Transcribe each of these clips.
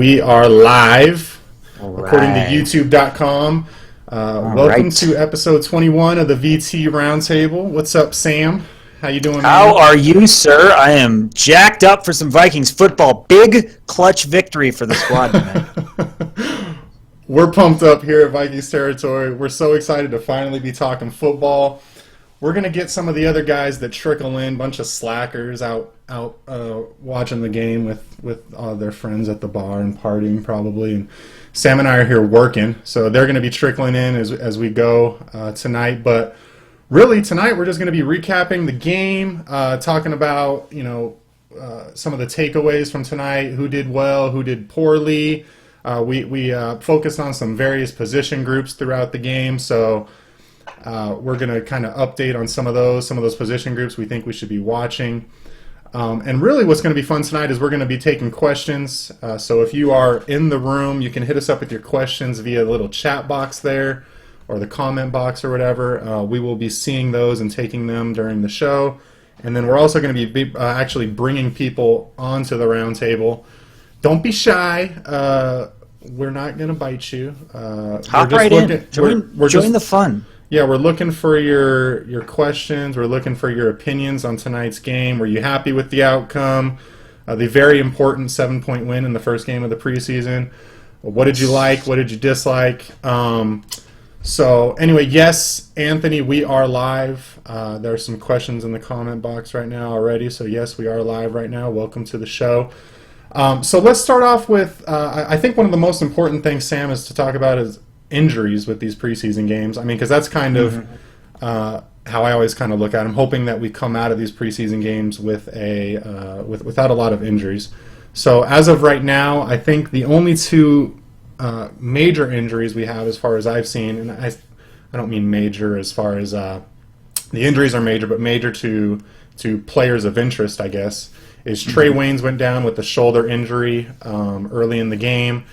We are live, All according to right. YouTube.com. Welcome to episode 21 of the VT Roundtable. What's up, Sam? How you doing, man? How are you, sir? I am jacked up for some Vikings football. Big clutch victory for the squad tonight. We're pumped up here at Vikings territory. We're so excited to finally be talking football. We're going to get some of the other guys that trickle in, bunch of slackers out watching the game with all their friends at the bar and partying probably. And Sam and I are here working, so they're going to be trickling in as we go tonight. But really, tonight we're just going to be recapping the game, talking about some of the takeaways from tonight, who did well, who did poorly. We focused on some various position groups throughout the game, so we're going to kind of update on some of those position groups we think we should be watching. And really what's going to be fun tonight is we're going to be taking questions. So if you are in the room, you can hit us up with your questions via the little chat box there or the comment box or whatever. We will be seeing those and taking them during the show. And then we're also going to be actually bringing people onto the roundtable. Don't be shy. We're not going to bite you. Hop right in. Join the fun. Yeah, we're looking for your questions. We're looking for your opinions on tonight's game. Were you happy with the outcome? The very important 7-point win in the first game of the preseason. What did you like? What did you dislike? So anyway, yes, Anthony, we are live. There are some questions in the comment box right now already. So yes, we are live right now. Welcome to the show. So let's start off with, I think one of the most important things, Sam, is to talk about is injuries with these preseason games. I mean, because that's kind of how I always kind of look at them, hoping that we come out of these preseason games with without a lot of injuries. So as of right now, I think the only two major injuries we have, as far as I've seen, and I don't mean major as far as the injuries are major, but major to players of interest, I guess, is Trey Waynes went down with a shoulder injury early in the game.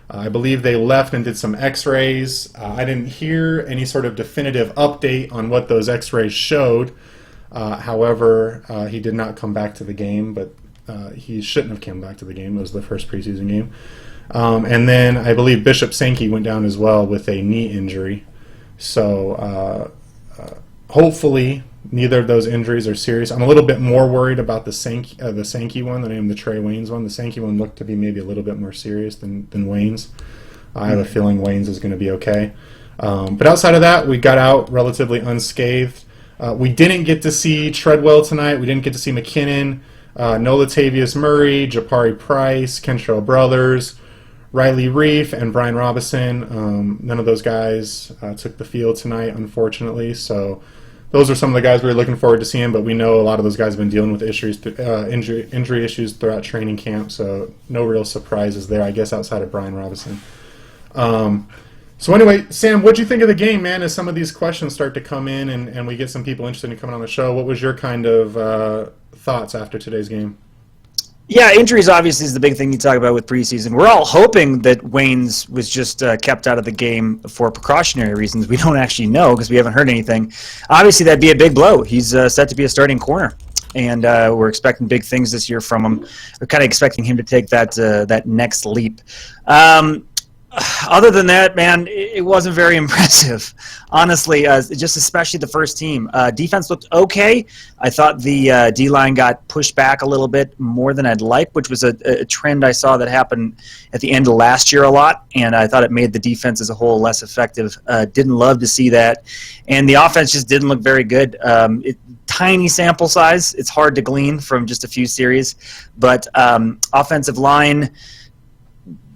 I believe they left and did some x-rays. I didn't hear any sort of definitive update on what those x-rays showed. However, he did not come back to the game, but he shouldn't have come back to the game. It was the first preseason game. And then I believe Bishop Sankey went down as well with a knee injury. So hopefully neither of those injuries are serious. I'm a little bit more worried about the Sankey one than I am the Trey Waynes one. The Sankey one looked to be maybe a little bit more serious than Waynes. I have a feeling Waynes is going to be okay. But outside of that, we got out relatively unscathed. We didn't get to see Treadwell tonight. We didn't get to see McKinnon, no Latavius Murray, Ja'Pari Price, Kentrell Brothers, Riley Reef, and Brian Robinson. None of those guys took the field tonight, unfortunately. So those are some of the guys we were looking forward to seeing, but we know a lot of those guys have been dealing with injury issues throughout training camp, so no real surprises there, I guess, outside of Brian Robinson. So anyway, Sam, what do you think of the game, man, as some of these questions start to come in and we get some people interested in coming on the show? What was your kind of thoughts after today's game? Yeah, injuries obviously is the big thing you talk about with preseason. We're all hoping that Waynes was just kept out of the game for precautionary reasons. We don't actually know because we haven't heard anything. Obviously, that'd be a big blow. He's set to be a starting corner, and we're expecting big things this year from him. We're kind of expecting him to take that next leap. Other than that, man, it wasn't very impressive. Honestly, just especially the first team. Defense looked okay. I thought the D-line got pushed back a little bit more than I'd like, which was a trend I saw that happened at the end of last year a lot, and I thought it made the defense as a whole less effective. Didn't love to see that. And the offense just didn't look very good. Tiny sample size. It's hard to glean from just a few series. But offensive line,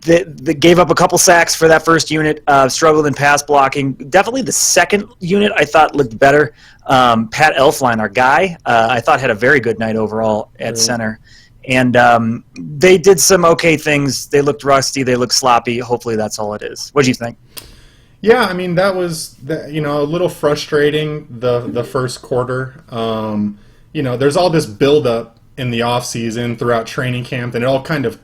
they gave up a couple sacks for that first unit, struggled in pass blocking. Definitely the second unit I thought looked better. Pat Elflein, our guy, I thought had a very good night overall at center. And they did some okay things. They looked rusty. They looked sloppy. Hopefully that's all it is. What do you think? Yeah, I mean, that was a little frustrating, the first quarter. There's all this buildup in the offseason throughout training camp, and it all kind of,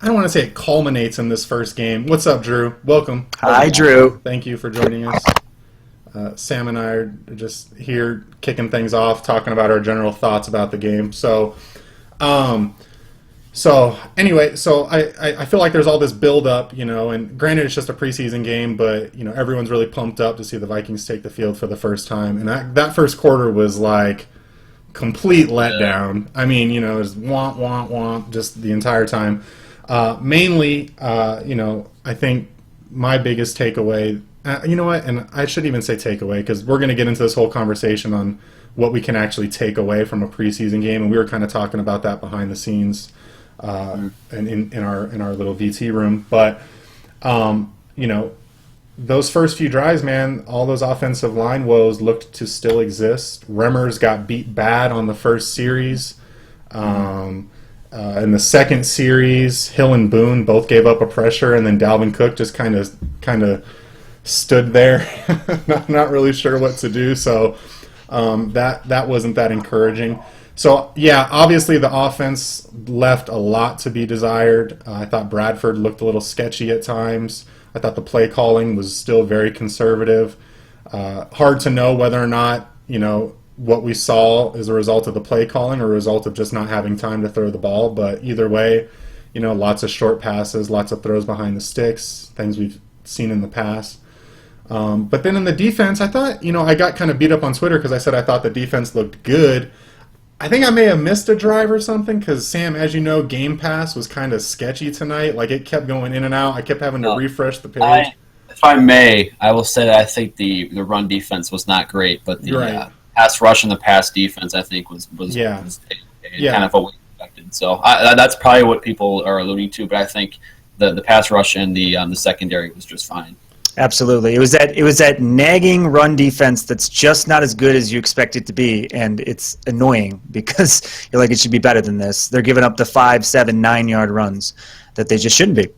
I don't want to say it culminates in this first game. What's up, Drew? Welcome. Hi, Drew. Thank you for joining us. Sam and I are just here kicking things off, talking about our general thoughts about the game. So, So anyway, so I feel like there's all this build up, and granted it's just a preseason game, but everyone's really pumped up to see the Vikings take the field for the first time, and that first quarter was like complete letdown. I mean, it was womp womp womp just the entire time. Mainly, I think my biggest takeaway, you know what, and I shouldn't even say takeaway because we're going to get into this whole conversation on what we can actually take away from a preseason game, and we were kind of talking about that behind the scenes. And in our little VT room, but those first few drives, man, all those offensive line woes looked to still exist. Remmers got beat bad on the first series. In the second series, Hill and Boone both gave up a pressure, and then Dalvin Cook just kind of stood there, not really sure what to do. So that wasn't that encouraging. So, yeah, obviously the offense left a lot to be desired. I thought Bradford looked a little sketchy at times. I thought the play calling was still very conservative. Hard to know whether or not, what we saw is a result of the play calling or a result of just not having time to throw the ball. But either way, lots of short passes, lots of throws behind the sticks, things we've seen in the past. But then in the defense, I thought, I got kind of beat up on Twitter because I said I thought the defense looked good. I think I may have missed a drive or something because, Sam, as you know, Game Pass was kind of sketchy tonight. Like, it kept going in and out. I kept having to refresh the page. If I may, I will say that I think the run defense was not great, but the pass rush and the pass defense, I think, was kind of what we expected. So that's probably what people are alluding to, but I think the pass rush and the secondary was just fine. Absolutely. It was that nagging run defense that's just not as good as you expect it to be, and it's annoying because you're like, it should be better than this. They're giving up the 5, 7, 9-yard runs that they just shouldn't be.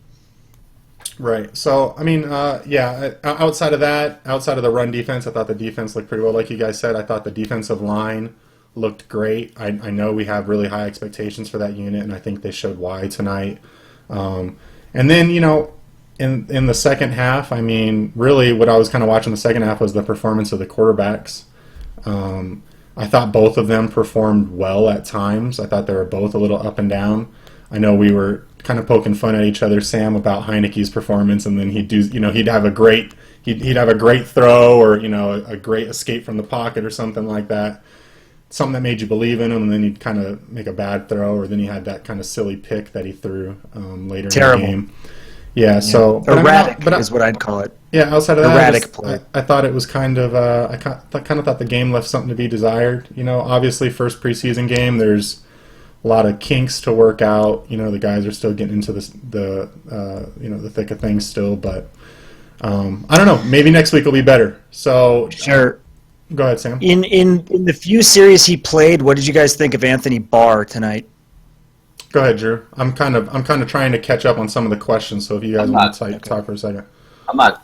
Right. So, I mean, outside of the run defense, I thought the defense looked pretty well. Like you guys said, I thought the defensive line looked great. I know we have really high expectations for that unit, and I think they showed why tonight. And then, in the second half, I mean, really what I was kind of watching the second half was the performance of the quarterbacks. I thought both of them performed well at times. I thought they were both a little up and down. I know we were kind of poking fun at each other, Sam, about Heineke's performance, and then he'd have a great throw or a great escape from the pocket or something like that. Something that made you believe in him, and then he'd kind of make a bad throw, or then he had that kind of silly pick that he threw later in the game. Yeah, so erratic is what I'd call it. Yeah, outside of that, erratic play. I thought it was kind of. I kind of thought the game left something to be desired. Obviously, first preseason game, there's a lot of kinks to work out. The guys are still getting into the thick of things still, but I don't know. Maybe next week will be better. So sure. Go ahead, Sam. In the few series he played, what did you guys think of Anthony Barr tonight? Go ahead, Drew. I'm kind of trying to catch up on some of the questions. So if you guys want to talk for a second, I'm not.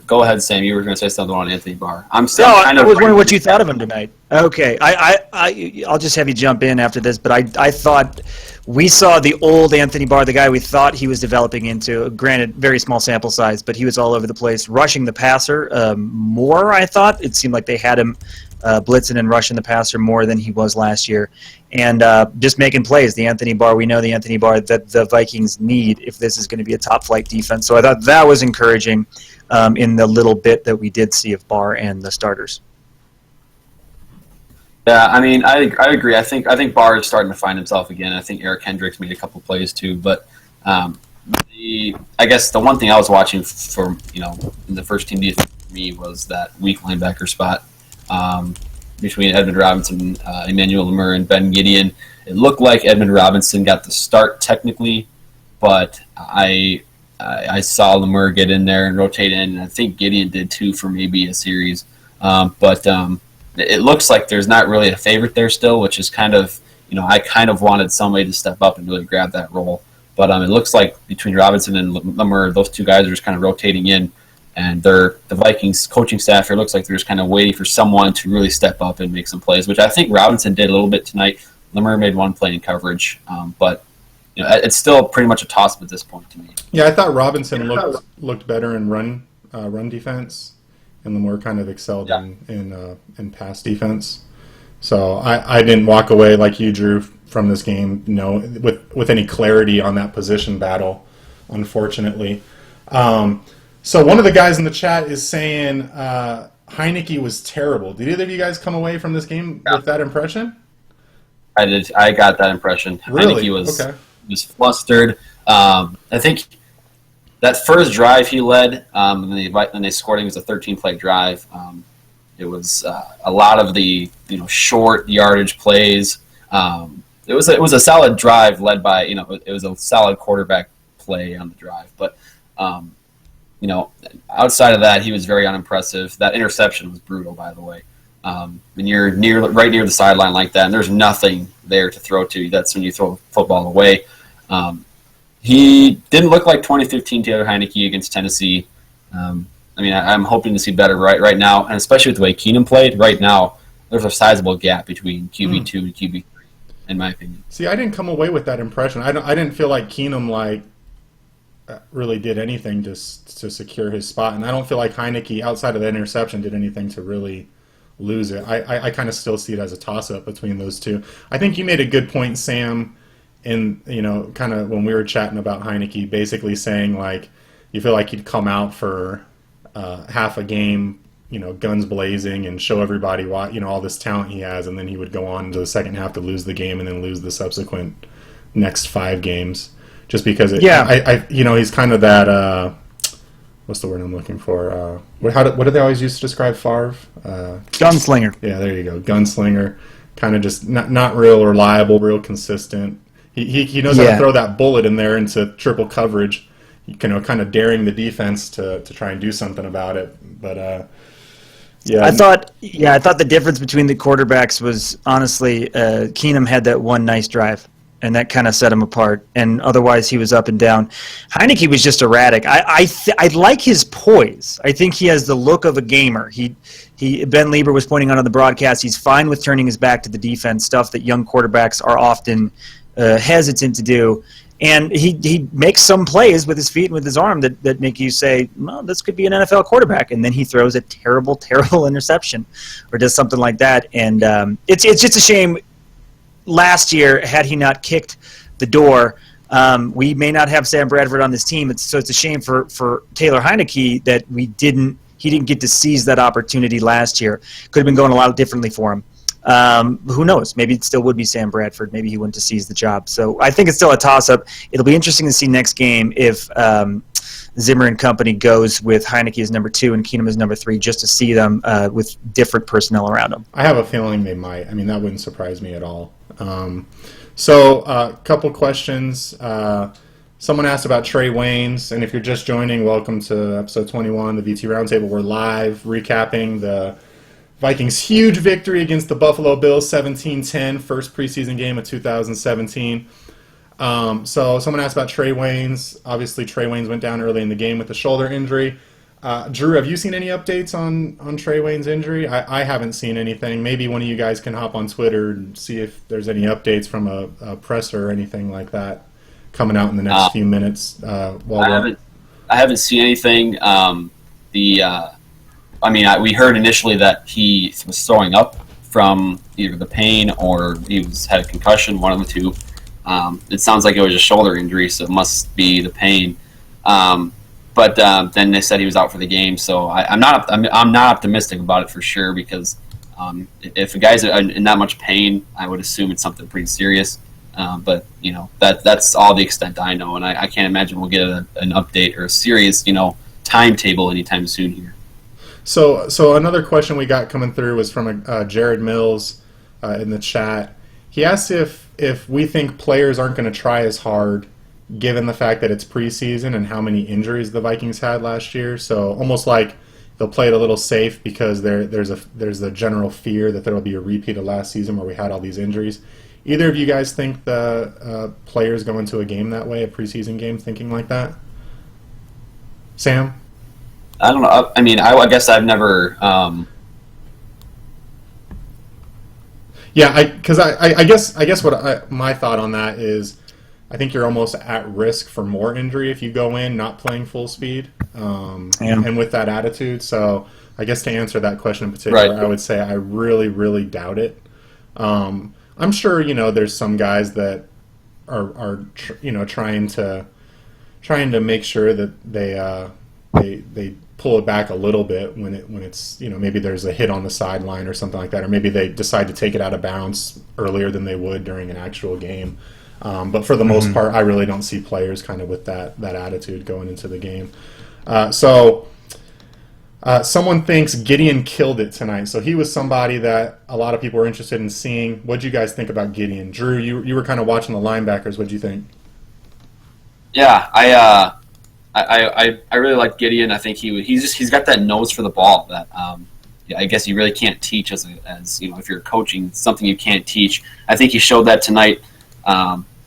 Go ahead, Sam. You were going to say something on Anthony Barr. I was wondering what you thought of him tonight. Okay, I'll just have you jump in after this. But I thought we saw the old Anthony Barr, the guy we thought he was developing into. Granted, very small sample size, but he was all over the place, rushing the passer more. I thought it seemed like they had him blitzing and rushing the passer more than he was last year, and just making plays. The Anthony Barr, we know the Anthony Barr that the Vikings need if this is going to be a top-flight defense. So I thought that was encouraging in the little bit that we did see of Barr and the starters. Yeah, I mean, I agree. I think Barr is starting to find himself again. I think Eric Hendricks made a couple plays too, but I guess the one thing I was watching for in the first team defense for me was that weak linebacker spot. Between Edmund Robinson, Emmanuel Lemur, and Ben Gideon. It looked like Edmund Robinson got the start technically, but I saw Lemur get in there and rotate in, and I think Gideon did too for maybe a series. But it looks like there's not really a favorite there still, which is kind of, I kind of wanted somebody to step up and really grab that role. But it looks like between Robinson and Lemur, those two guys are just kind of rotating in. And the Vikings coaching staff here looks like they're just kind of waiting for someone to really step up and make some plays, which I think Robinson did a little bit tonight. Lemur made one play in coverage, but it's still pretty much a toss-up at this point to me. Yeah, I thought Robinson looked better in run defense, and Lemur kind of excelled in pass defense. So I didn't walk away like you, Drew, from this game. with any clarity on that position battle, unfortunately. So one of the guys in the chat is saying Heineke was terrible. Did either of you guys come away from this game with that impression? I did. I got that impression. Really? Heineke was flustered. I think that first drive he led, when they scored, it was a 13-play drive. It was a lot of the short yardage plays. It was a solid drive led by it was a solid quarterback play on the drive. But outside of that, he was very unimpressive. That interception was brutal, by the way. When you're right near the sideline like that, and there's nothing there to throw to, that's when you throw the football away. He didn't look like 2015 Taylor Heineke against Tennessee. I'm hoping to see better right now, and especially with the way Keenum played right now. There's a sizable gap between QB2 and QB3, in my opinion. See, I didn't come away with that impression. I didn't feel like Keenum really did anything to secure his spot, and I don't feel like Heineke, outside of the interception, did anything to really lose it. I kind of still see it as a toss-up between those two. I think you made a good point, Sam, in kind of when we were chatting about Heineke, basically saying you feel like he'd come out for half a game, guns blazing, and show everybody what all this talent he has, and then he would go on to the second half to lose the game and then lose the subsequent next 5 games, just because he's kind of that what's the word I'm looking for? What do they always use to describe Favre? Gunslinger. Yeah, there you go. Gunslinger. Kind of just not real reliable, real consistent. He knows how to throw that bullet in there into triple coverage, kind of daring the defense to try and do something about it. But I thought the difference between the quarterbacks was honestly Keenum had that one nice drive, and that kind of set him apart. And otherwise, he was up and down. Heineke was just erratic. I like his poise. I think he has the look of a gamer. Ben Lieber was pointing out on the broadcast, he's fine with turning his back to the defense, stuff that young quarterbacks are often hesitant to do. And he makes some plays with his feet and with his arm that make you say, well, this could be an NFL quarterback. And then he throws a terrible, terrible interception or does something like that. And it's just a shame. Last year, had he not kicked the door, we may not have Sam Bradford on this team. So it's a shame for Taylor Heineke that he didn't get to seize that opportunity last year. Could have been going a lot differently for him. Who knows? Maybe it still would be Sam Bradford. Maybe he wouldn't have seized the job. So I think it's still a toss-up. It'll be interesting to see next game if Zimmer and company goes with Heineke as number 2 and Keenum as number 3, just to see them with different personnel around them. I have a feeling they might. I mean, that wouldn't surprise me at all. So a couple questions. Someone asked about Trey Waynes, and if you're just joining, welcome to episode 21, the VT Roundtable. We're live recapping the Vikings' huge victory against the Buffalo Bills, 17-10, first preseason game of 2017. So someone asked about Trey Waynes. Obviously, Trey Waynes went down early in the game with a shoulder injury. Drew, have you seen any updates on Trey Waynes' injury? I haven't seen anything. Maybe one of you guys can hop on Twitter and see if there's any updates from a presser or anything like that coming out in the next few minutes. I haven't seen anything. We heard initially that he was throwing up from either the pain or had a concussion, one of the two. It sounds like it was a shoulder injury, so it must be the pain. But then they said he was out for the game, so I'm not optimistic about it for sure, because if a guy's in that much pain, I would assume it's something pretty serious. But that's all the extent I know, and I can't imagine we'll get an update or a serious timetable anytime soon here. So another question we got coming through was from Jared Mills in the chat. He asked if we think players aren't going to try as hard given the fact that it's preseason and how many injuries the Vikings had last year. So almost like they'll play it a little safe because there's a general fear that there will be a repeat of last season where we had all these injuries. Either of you guys think the players go into a game that way, a preseason game, thinking like that? Sam? I don't know. I mean, I guess I've never. Yeah, because I guess what my thought on that is, I think you're almost at risk for more injury if you go in not playing full speed, and with that attitude. So I guess to answer that question in particular, right, I would say I really, really doubt it. I'm sure there's some guys that trying to make sure that they pull it back a little bit when it's maybe there's a hit on the sideline or something like that, or maybe they decide to take it out of bounds earlier than they would during an actual game. But for the most part, I really don't see players kind of with that attitude going into the game. Someone thinks Gideon killed it tonight. So he was somebody that a lot of people were interested in seeing. What did you guys think about Gideon? Drew, you were kind of watching the linebackers. What did you think? Yeah, I really like Gideon. I think he's got that nose for the ball that I guess you really can't teach as if you're coaching something you can't teach. I think he showed that tonight.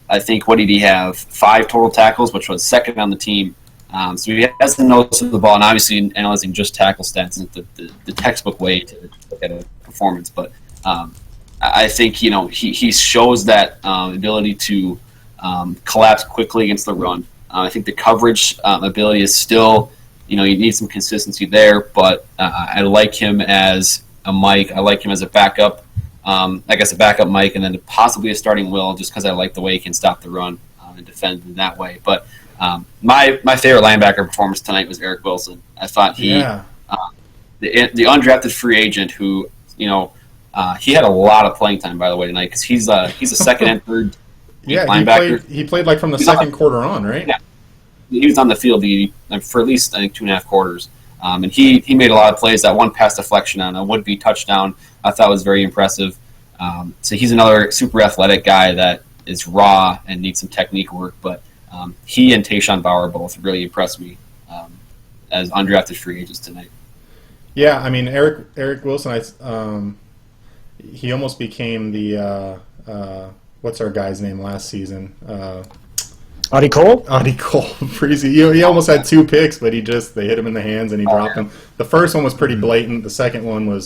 I think what did he have? 5 total tackles, which was second on the team. So he has the nose for the ball, and obviously analyzing just tackle stats isn't the textbook way to look at a performance. But I think he shows that ability to collapse quickly against the run. I think the coverage ability is still, you need some consistency there, but I like him as a Mike. I like him as a backup, I guess a backup Mike, and then possibly a starting Will, just because I like the way he can stop the run and defend in that way. But my favorite linebacker performance tonight was Eric Wilson. I thought the undrafted free agent who, he had a lot of playing time, by the way, tonight, because he's a second and third linebacker. He played like from the second quarter on, right? Yeah. He was on the field for at least, I think, 2.5 quarters. And he made a lot of plays. That one pass deflection on a would-be touchdown I thought was very impressive. So he's another super athletic guy that is raw and needs some technique work. But he and Tayshawn Bauer both really impressed me as undrafted free agents tonight. Yeah, I mean, Eric Wilson, he almost became the what's our guy's name last season? Audie Cole? Audie Cole. He almost had 2 picks, but they hit him in the hands and he dropped them. The first one was pretty blatant. The second one would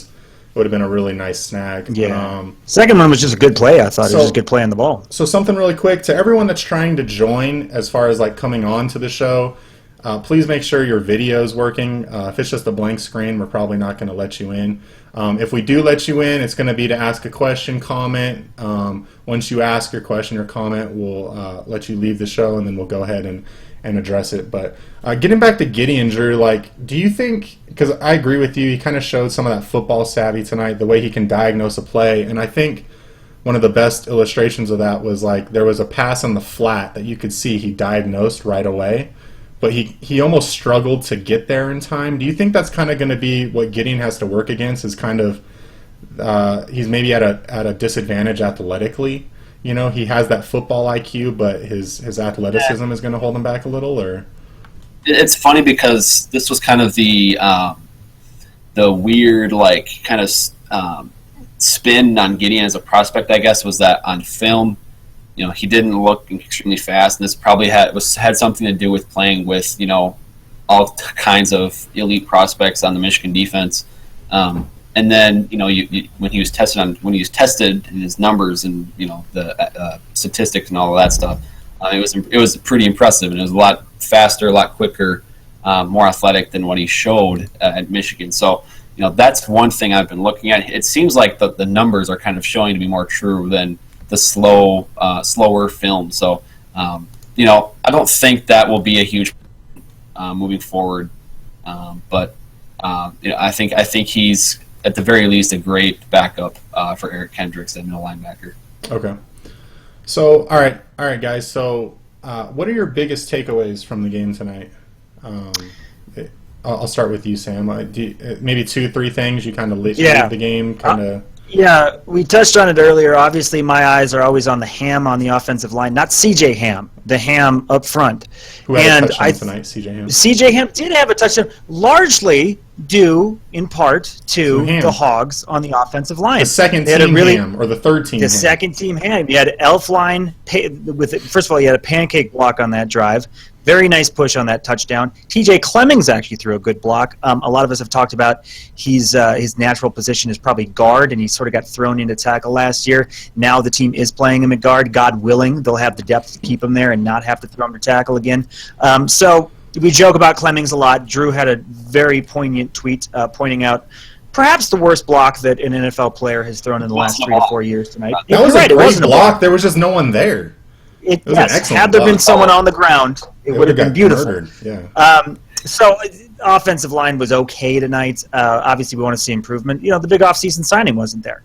have been a really nice snag. Yeah. Second one was just a good play, I thought. It was just a good play on the ball. So something really quick to everyone that's trying to join as far as like coming on to the show, please make sure your video is working. If it's just a blank screen, we're probably not going to let you in. If we do let you in, it's going to be to ask a question, comment. Once you ask your question or comment, we'll let you leave the show, and then we'll go ahead and address it. But getting back to Gideon, Drew, do you think, because I agree with you, he kind of showed some of that football savvy tonight, the way he can diagnose a play, and I think one of the best illustrations of that was there was a pass on the flat that you could see he diagnosed right away, but he almost struggled to get there in time. Do you think that's kind of going to be what Gideon has to work against, is kind of he's maybe at a disadvantage athletically? He has that football IQ, but his athleticism is going to hold him back a little, or? It's funny because this was kind of the weird, kind of spin on Gideon as a prospect, I guess, was that on film, he didn't look extremely fast, and this probably had something to do with playing with, all kinds of elite prospects on the Michigan defense. And then, when he was tested in his numbers and, the statistics and all of that stuff, it was pretty impressive, and it was a lot faster, a lot quicker, more athletic than what he showed at Michigan. So, that's one thing I've been looking at. It seems like the numbers are kind of showing to be more true than the slower film. So, I don't think that will be a huge moving forward. But I think he's at the very least a great backup for Eric Kendricks at middle linebacker. Okay. So, all right, guys. So, what are your biggest takeaways from the game tonight? I'll start with you, Sam. Maybe 2-3 things you kind of leave the game, kind of. Yeah, we touched on it earlier. Obviously, my eyes are always on the Ham on the offensive line, not C.J. Ham, the Ham up front. Who had a touchdown tonight, C.J. Ham? C.J. Ham did have a touchdown, largely due, in part, to the Hogs on the offensive line. The second team Ham, or the third team Ham? The second team Ham. You had Elfline, first of all, you had a pancake block on that drive. Very nice push on that touchdown. T.J. Clemmings actually threw a good block. A lot of us have talked about his natural position is probably guard, and he sort of got thrown into tackle last year. Now the team is playing him at guard. God willing, they'll have the depth to keep him there and not have to throw him to tackle again. So we joke about Clemmings a lot. Drew had a very poignant tweet pointing out perhaps the worst block that an NFL player has thrown in the last 3 or 4 years tonight. That was a great block. There was just no one there. It was an Yes, excellent had there been block. someone on the ground, it would have been got beautiful. murdered. Yeah. So offensive line was okay tonight. Obviously, we want to see improvement. The big offseason signing wasn't there.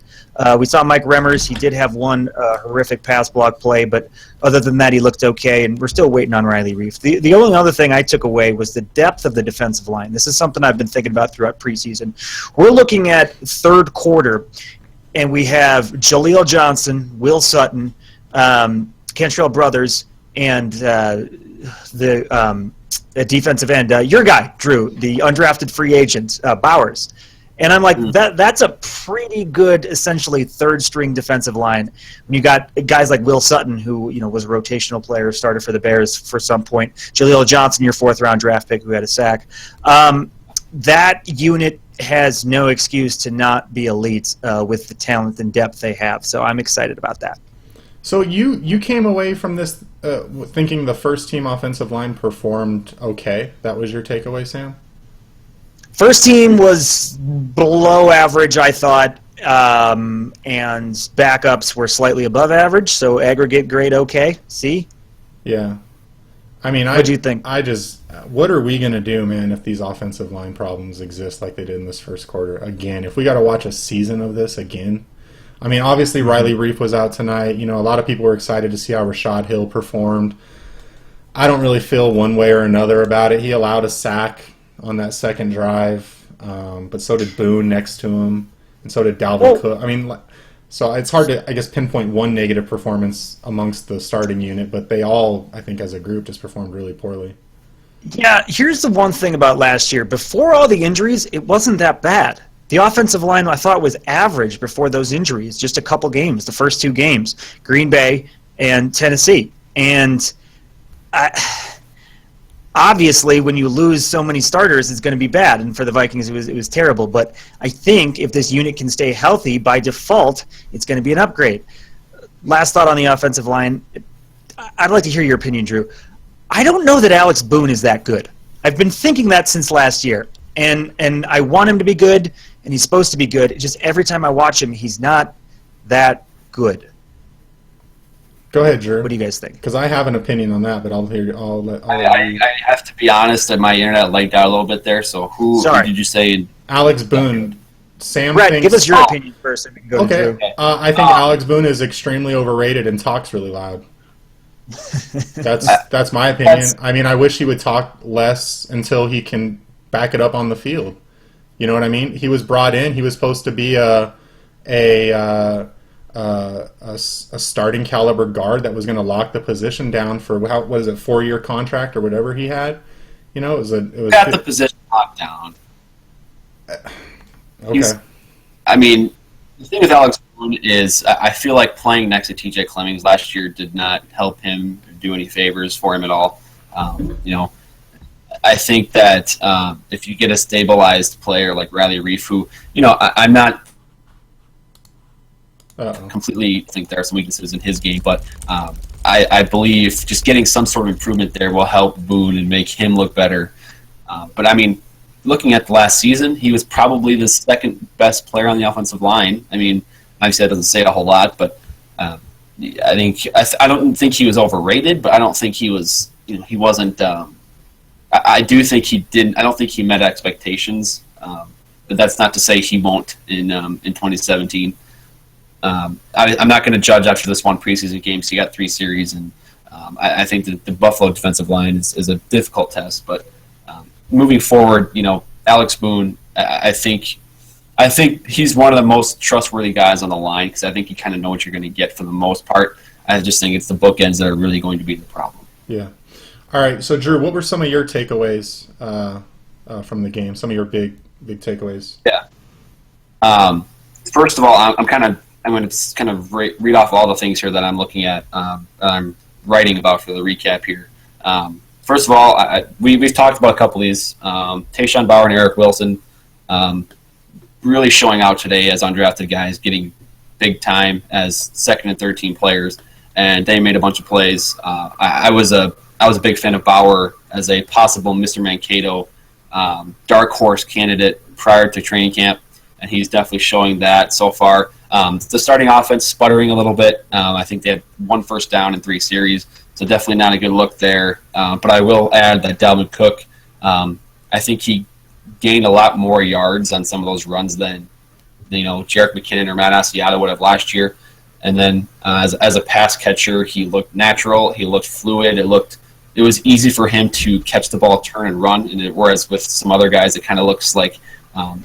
We saw Mike Remmers. He did have one horrific pass block play, but other than that, he looked okay, and we're still waiting on Riley Reif. The only other thing I took away was the depth of the defensive line. This is something I've been thinking about throughout preseason. We're looking at third quarter, and we have Jaleel Johnson, Will Sutton, Cantrell Brothers, and the defensive end, your guy, Drew, the undrafted free agent, Bowers. And I'm like, that's a pretty good, essentially, third-string defensive line. When you got guys like Will Sutton, who was a rotational player, started for the Bears for some point. Jaleel Johnson, your fourth-round draft pick, who had a sack. That unit has no excuse to not be elite with the talent and depth they have. So I'm excited about that. So you came away from this thinking the first-team offensive line performed okay. That was your takeaway, Sam? First team was below average, I thought, and backups were slightly above average, so aggregate grade okay. See? Yeah. I mean, what do you think? What are we going to do, man, if these offensive line problems exist like they did in this first quarter again? If we got to watch a season of this again? I mean, obviously Riley Reif was out tonight. A lot of people were excited to see how Rashad Hill performed. I don't really feel one way or another about it. He allowed a sack on that second drive, but so did Boone next to him, and so did Dalvin Cook. I mean, so it's hard to, I guess, pinpoint one negative performance amongst the starting unit, but they all, I think, as a group, just performed really poorly. Yeah, here's the one thing about last year. Before all the injuries, it wasn't that bad. The offensive line, I thought, was average before those injuries, just a couple games, the first two games, Green Bay and Tennessee. And obviously, when you lose so many starters, it's going to be bad. And for the Vikings, it was terrible. But I think if this unit can stay healthy, by default, it's going to be an upgrade. Last thought on the offensive line. I'd like to hear your opinion, Drew. I don't know that Alex Boone is that good. I've been thinking that since last year. And I want him to be good, and he's supposed to be good. It's just every time I watch him, he's not that good. Go ahead, Drew. What do you guys think? Because I have an opinion on that, but I have to be honest that my internet lagged out a little bit there. So who did you say? Alex Boone. Sam Brett, thinks, give us your opinion first, and we can go to Drew. I think Alex Boone is extremely overrated and talks really loud. That's my opinion. I mean, I wish he would talk less until he can back it up on the field. You know what I mean? He was brought in. He was supposed to be a starting caliber guard that was going to lock the position down for 4-year contract or whatever he had. It was got the position locked down. Okay. I mean, the thing with Alex Boone is I feel like playing next to TJ Clemmings last year did not help him do any favors for him at all. I think that if you get a stabilized player like Riley Reif, who, I'm not completely think there are some weaknesses in his game, but I believe just getting some sort of improvement there will help Boone and make him look better. But I mean, looking at the last season, he was probably the second best player on the offensive line. I mean, obviously that doesn't say a whole lot, but I don't think he was overrated, but I don't think he was, he wasn't. I do think he didn't. I don't think he met expectations, but that's not to say he won't in 2017. I'm not going to judge after this one preseason game. So he got 3 series, and I think that the Buffalo defensive line is a difficult test. But moving forward, Alex Boone, I think he's one of the most trustworthy guys on the line because I think you kind of know what you're going to get for the most part. I just think it's the bookends that are really going to be the problem. Yeah. All right. So, Drew, what were some of your takeaways from the game? Some of your big takeaways? Yeah. First of all, I'm going to kind of read off all the things here that I'm looking at. I'm writing about for the recap here. First of all, we've talked about a couple of these. Tayshaun Bauer and Eric Wilson really showing out today as undrafted guys, getting big time as second and third team players, and they made a bunch of plays. I was a big fan of Bauer as a possible Mr. Mankato dark horse candidate prior to training camp. and he's definitely showing that so far. The starting offense sputtering a little bit. I think they had 1 first down in 3 series, so definitely not a good look there. But I will add that Dalvin Cook, I think he gained a lot more yards on some of those runs than Jerick McKinnon or Matt Asiata would have last year. And then as a pass catcher, he looked natural. He looked fluid. It was easy for him to catch the ball, turn, and run. Whereas with some other guys, it kind of looks like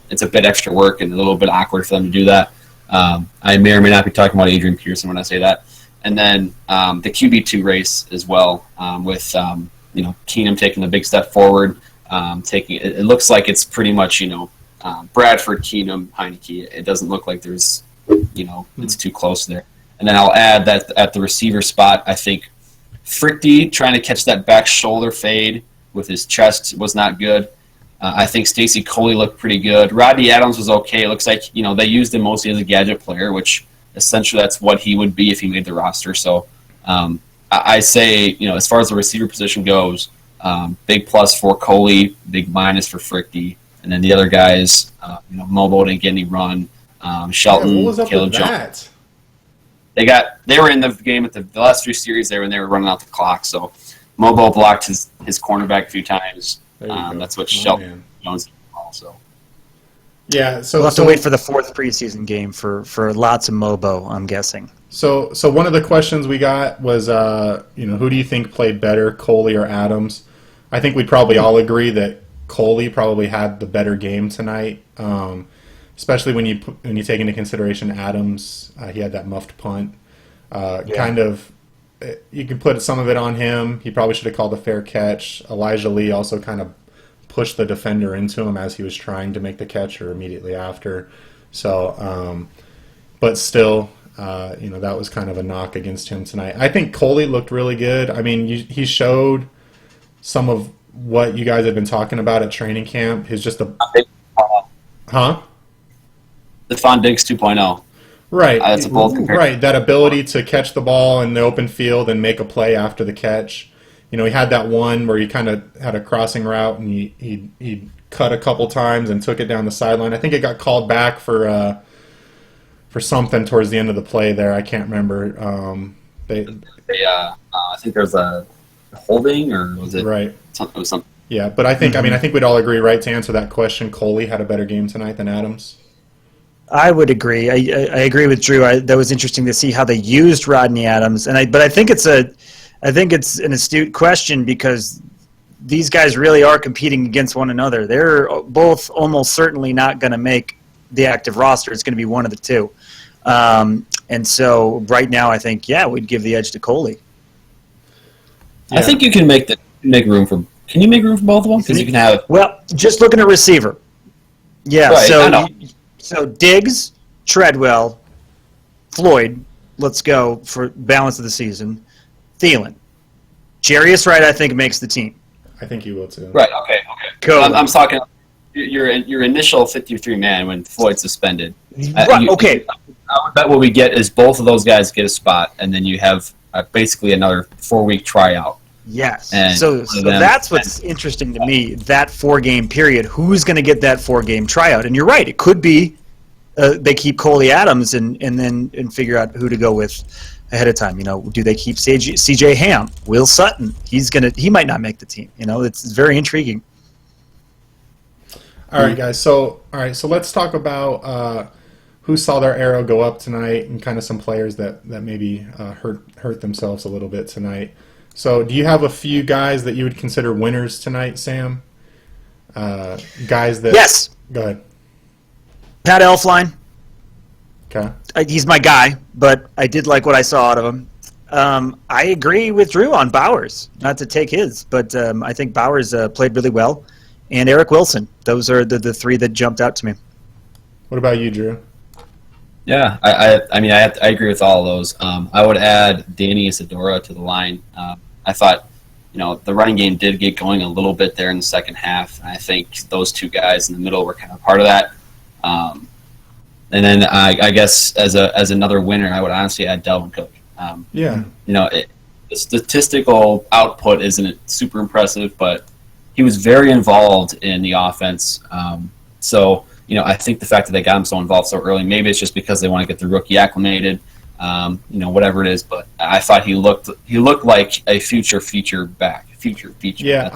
it's a bit extra work and a little bit awkward for them to do that. I may or may not be talking about Adrian Peterson when I say that. And then the QB2 race as well, with Keenum taking the big step forward. It looks like it's pretty much Bradford, Keenum, Heineke. It doesn't look like there's it's too close there. And then I'll add that at the receiver spot, I think Frickty trying to catch that back shoulder fade with his chest was not good. I think Stacey Coley looked pretty good. Rodney Adams was okay. It looks like they used him mostly as a gadget player, which essentially that's what he would be if he made the roster. So I say as far as the receiver position goes, big plus for Coley, big minus for Frickty, and then the other guys, Mobo didn't get any run. Shelton, what was up Caleb with Jones. that? They were in the game at the last 3 series there when they were running out the clock. So Mobo blocked his cornerback a few times. That's what Shelton Jones did also. Yeah, so we'll have to wait for the 4th preseason game for lots of Mobo, I'm guessing. So one of the questions we got was, who do you think played better, Coley or Adams? I think we'd probably all agree that Coley probably had the better game tonight, especially when you take into consideration Adams. He had that muffed punt. Kind of, you can put some of it on him. He probably should have called a fair catch. Elijah Lee also kind of pushed the defender into him as he was trying to make the catch or immediately after. So, but still, that was kind of a knock against him tonight. I think Coley looked really good. I mean, he showed some of what you guys have been talking about at training camp. He's just a... Huh? Stephon Diggs 2.0. Right. That's a bold comparison. Right, that ability to catch the ball in the open field and make a play after the catch. He had that one where he kind of had a crossing route and he cut a couple times and took it down the sideline. I think it got called back for something towards the end of the play there. I can't remember. I think there was a holding, or was it right? It was something. Yeah, but I think I think we'd all agree, right, to answer that question, Coley had a better game tonight than Adams. I would agree. I agree with Drew. That was interesting to see how they used Rodney Adams, but I think it's an astute question because these guys really are competing against one another. They're both almost certainly not going to make the active roster. It's going to be one of the two. And so right now, I think we'd give the edge to Coley. Yeah. I think you can make room for. Can you make room for both of them? Because you can have. Well, just looking at receiver. Yeah. Right, so Diggs, Treadwell, Floyd. Let's go for balance of the season. Thielen, Jarius Wright. I think makes the team. I think he will too. Right. Okay. Cool. I'm talking your initial 53 man when Floyd's suspended. Right. Okay. I would bet what we get is both of those guys get a spot, and then you have basically another 4-week tryout. Yes. And so that's what's interesting to me, that 4-game period. Who's going to get that 4-game tryout? And you're right. It could be they keep Coley Adams and figure out who to go with ahead of time. Do they keep C.J. Ham? Will Sutton? He might not make the team. It's very intriguing. All right, guys. So let's talk about who saw their arrow go up tonight and kind of some players that maybe hurt themselves a little bit tonight. So do you have a few guys that you would consider winners tonight, Sam? Guys that... Yes. Go ahead. Pat Elflein. Okay. He's my guy, but I did like what I saw out of him. I agree with Drew on Bowers. Not to take his, but I think Bowers played really well. And Eric Wilson. Those are the 3 that jumped out to me. What about you, Drew? Yeah, I agree with all of those. I would add Danny Isidora to the line. I thought, the running game did get going a little bit there in the second half. And I think those 2 guys in the middle were kind of part of that. And then I guess as another winner, I would honestly add Dalvin Cook. The statistical output isn't super impressive, but he was very involved in the offense. So I think the fact that they got him so involved so early, maybe it's just because they want to get the rookie acclimated, whatever it is. But I thought he looked like a future back. Yeah,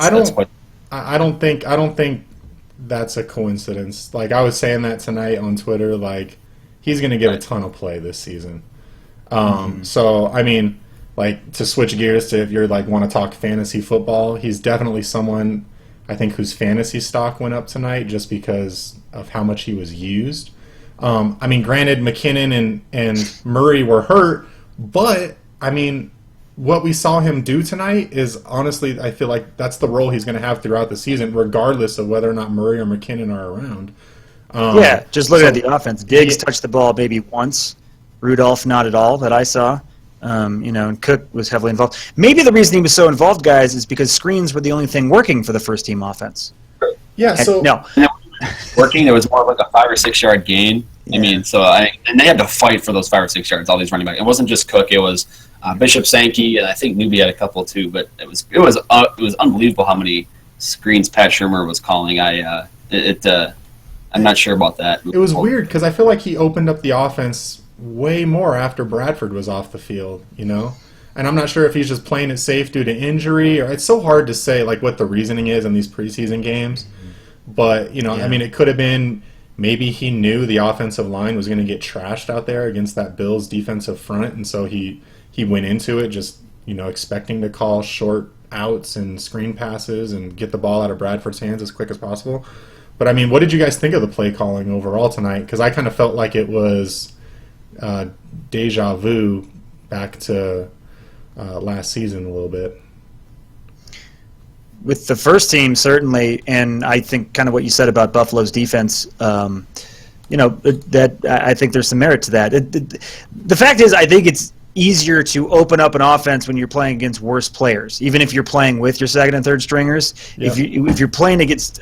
I don't think that's a coincidence. Like, I was saying that tonight on Twitter, like, he's going to get a ton of play this season. So, I mean, like, to switch gears to if you're, like, want to talk fantasy football, he's definitely someone, I think, whose fantasy stock went up tonight just because of how much he was used. I mean, granted, McKinnon and Murray were hurt, but, I mean, what we saw him do tonight is, honestly, I feel like that's the role he's going to have throughout the season, regardless of whether or not Murray or McKinnon are around. Just looking at the offense. Diggs touched the ball maybe once. Rudolph, not at all that I saw. And Cook was heavily involved. Maybe the reason he was so involved, guys, is because screens were the only thing working for the first-team offense. Yeah, working, it was more like a 5 or 6 yard gain. Yeah. I mean, and they had to fight for those 5 or 6 yards, all these running backs. It wasn't just Cook, it was Bishop Sankey, and I think Newby had a couple too, but it was unbelievable how many screens Pat Shurmur was calling. I'm not sure about that. It was weird because I feel like he opened up the offense way more after Bradford was off the field, and I'm not sure if he's just playing it safe due to injury, or it's so hard to say like what the reasoning is in these preseason games. But I mean, it could have been maybe he knew the offensive line was going to get trashed out there against that Bills defensive front, and so he went into it just expecting to call short outs and screen passes and get the ball out of Bradford's hands as quick as possible. But I mean, what did you guys think of the play calling overall tonight? Because I kind of felt like it was deja vu back to last season a little bit. With the first team, certainly, and I think kind of what you said about Buffalo's defense, that I think there's some merit to that. The fact is, I think it's easier to open up an offense when you're playing against worse players, even if you're playing with your second and third stringers. Yeah. If you're playing against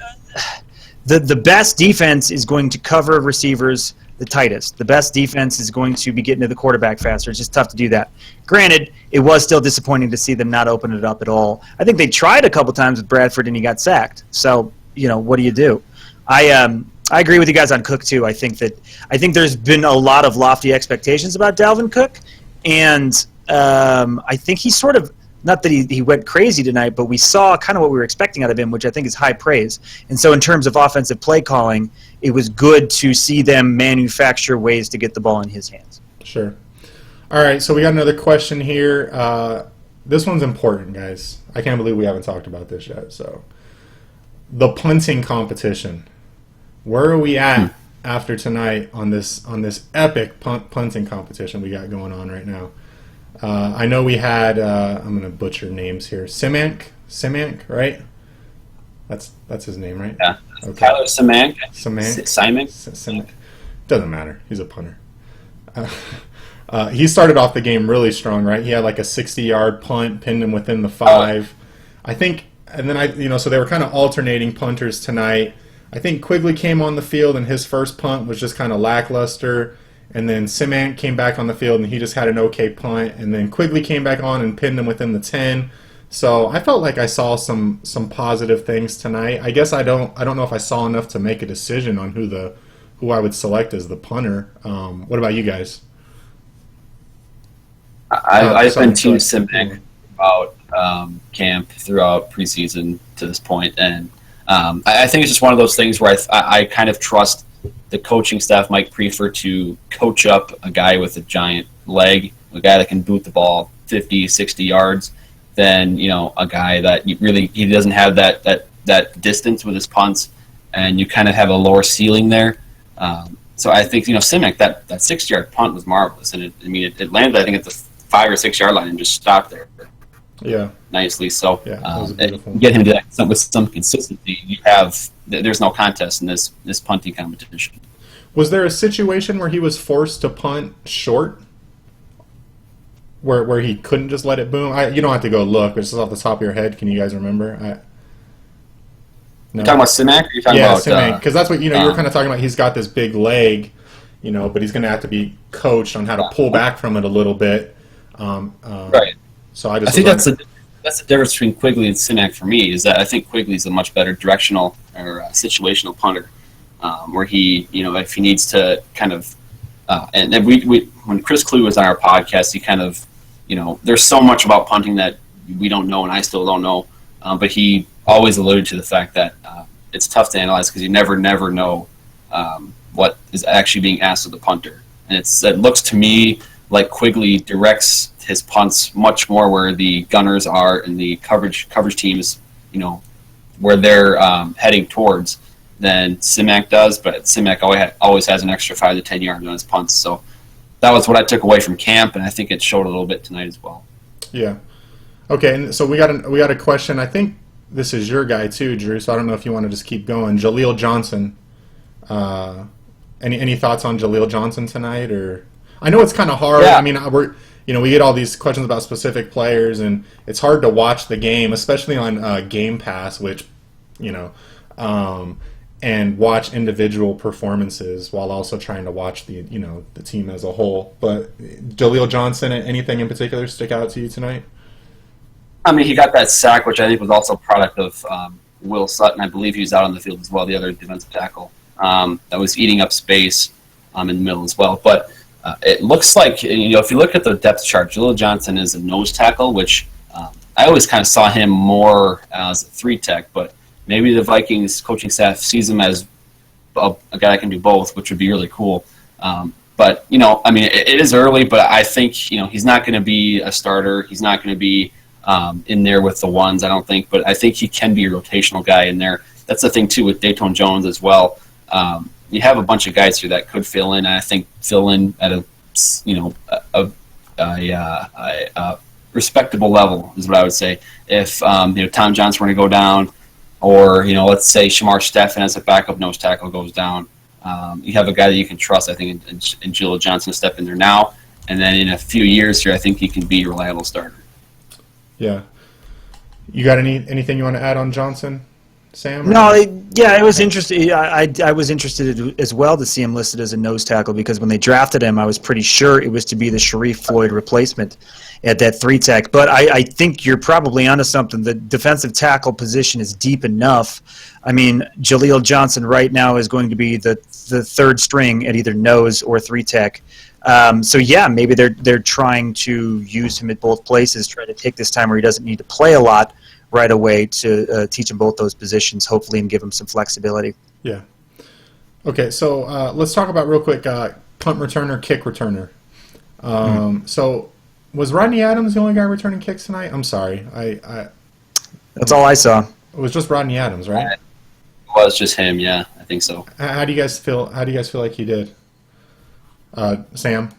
the best defense is going to cover receivers the tightest. The best defense is going to be getting to the quarterback faster. It's just tough to do that. Granted, it was still disappointing to see them not open it up at all. I think they tried a couple times with Bradford and he got sacked. So, what do you do? I agree with you guys on Cook too. I think there's been a lot of lofty expectations about Dalvin Cook, and I think he's sort of, not that he went crazy tonight, but we saw kind of what we were expecting out of him, which I think is high praise. And so in terms of offensive play calling, it was good to see them manufacture ways to get the ball in his hands. Sure. All right, so we got another question here. This one's important, guys. I can't believe we haven't talked about this yet. So, the punting competition. Where are we at after tonight on this epic punting competition we got going on right now? I know we had I'm going to butcher names here. Simank, right? That's his name, right? Yeah. Okay. Tyler Simank. Simank. Doesn't matter. He's a punter. He started off the game really strong, right? He had like a 60-yard punt, pinned him within the 5. I think, and then so they were kind of alternating punters tonight. I think Quigley came on the field and his first punt was just kind of lackluster. And then Simank came back on the field and he just had an okay punt. And then Quigley came back on and pinned him within the 10. So I felt like I saw some positive things tonight. I guess I don't know if I saw enough to make a decision on who I would select as the punter. What about you guys? I've been Team Simank about camp throughout preseason to this point, and I think it's just one of those things where I kind of trust the coaching staff, Mike Prefer, to coach up a guy with a giant leg, a guy that can boot the ball 50, 60 yards, than a guy that he doesn't have that distance with his punts, and you kind of have a lower ceiling there. So I think Simank, that 6-yard punt was marvelous, and it landed I think at the 5 or 6 yard line and just stopped there. Yeah, nicely. So get him to that with some consistency. There's no contest in this punting competition. Was there a situation where he was forced to punt short, where he couldn't just let it boom? You don't have to go look, but just off the top of your head, can you guys remember? No. You're talking about Simank? Or you're talking about Simank, because that's what you were kind of talking about. He's got this big leg, but he's going to have to be coached on how to pull back from it a little bit. Right. So I think that's the difference between Quigley and Simank for me, is that I think Quigley's a much better directional or situational punter. where he, if he needs to kind of, and then we when Chris Clue was on our podcast, he kind of, there's so much about punting that we don't know, and I still don't know, but he always alluded to the fact that it's tough to analyze because you never know what is actually being asked of the punter. And it looks to me like Quigley directs his punts much more where the gunners are and the coverage teams, where they're heading towards than Simak does. But Simak always has an extra 5 to 10 yards on his punts. So that was what I took away from camp, and I think it showed a little bit tonight as well. Yeah. Okay, and so we got a question. I think this is your guy too, Drew. So I don't know if you want to just keep going. Jaleel Johnson. Any thoughts on Jaleel Johnson tonight? Or I know it's kind of hard. Yeah. I mean, we get all these questions about specific players, and it's hard to watch the game, especially on Game Pass, which and watch individual performances while also trying to watch the team as a whole. But Jaleel Johnson, anything in particular stick out to you tonight? I mean, he got that sack, which I think was also a product of Will Sutton. I believe he was out on the field as well, the other defensive tackle. That was eating up space in the middle as well. But it looks like, if you look at the depth chart, Jaleel Johnson is a nose tackle, which I always kind of saw him more as a 3-tech, but maybe the Vikings coaching staff sees him as a guy that can do both, which would be really cool. But, I mean, it is early, but I think, he's not going to be a starter. He's not going to be in there with the ones, I don't think. But I think he can be a rotational guy in there. That's the thing, too, with Dayton Jones as well. You have a bunch of guys here that could fill in, and I think fill in at a respectable level is what I would say. If Tom Johnson were to go down, or let's say Shamar Stephen as a backup nose tackle goes down, you have a guy that you can trust. I think in Jaleel Johnson to step in there now, and then in a few years here, I think he can be a reliable starter. Yeah. You got anything you want to add on Johnson, Sam? No, it was interesting. I was interested as well to see him listed as a nose tackle because when they drafted him, I was pretty sure it was to be the Sharif Floyd replacement at that 3-tech. But I think you're probably onto something. The defensive tackle position is deep enough. I mean, Jaleel Johnson right now is going to be the third string at either nose or 3-tech. So yeah, maybe they're trying to use him at both places, try to take this time where he doesn't need to play a lot right away to teach him both those positions, hopefully, and give him some flexibility. Yeah. Okay, so let's talk about real quick punt returner, kick returner. So was Rodney Adams the only guy returning kicks tonight? I'm sorry, That's all I saw. It was just Rodney Adams, right? It was just him, yeah, I think so. How do you guys feel? How do you guys feel like he did? Sam?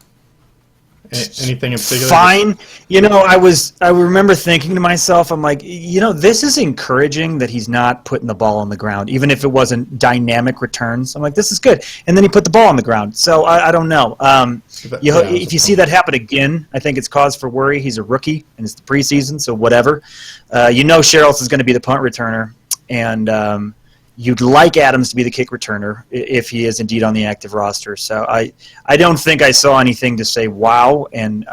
Anything in particular? Fine. I remember thinking to myself, I'm like, this is encouraging that he's not putting the ball on the ground, even if it wasn't dynamic returns. I'm like, this is good. And then he put the ball on the ground. So I don't know. If you see that happen again, I think it's cause for worry. He's a rookie, and it's the preseason, so whatever. Sherrills is going to be the punt returner, and you'd like Adams to be the kick returner if he is indeed on the active roster. So I don't think I saw anything to say wow, and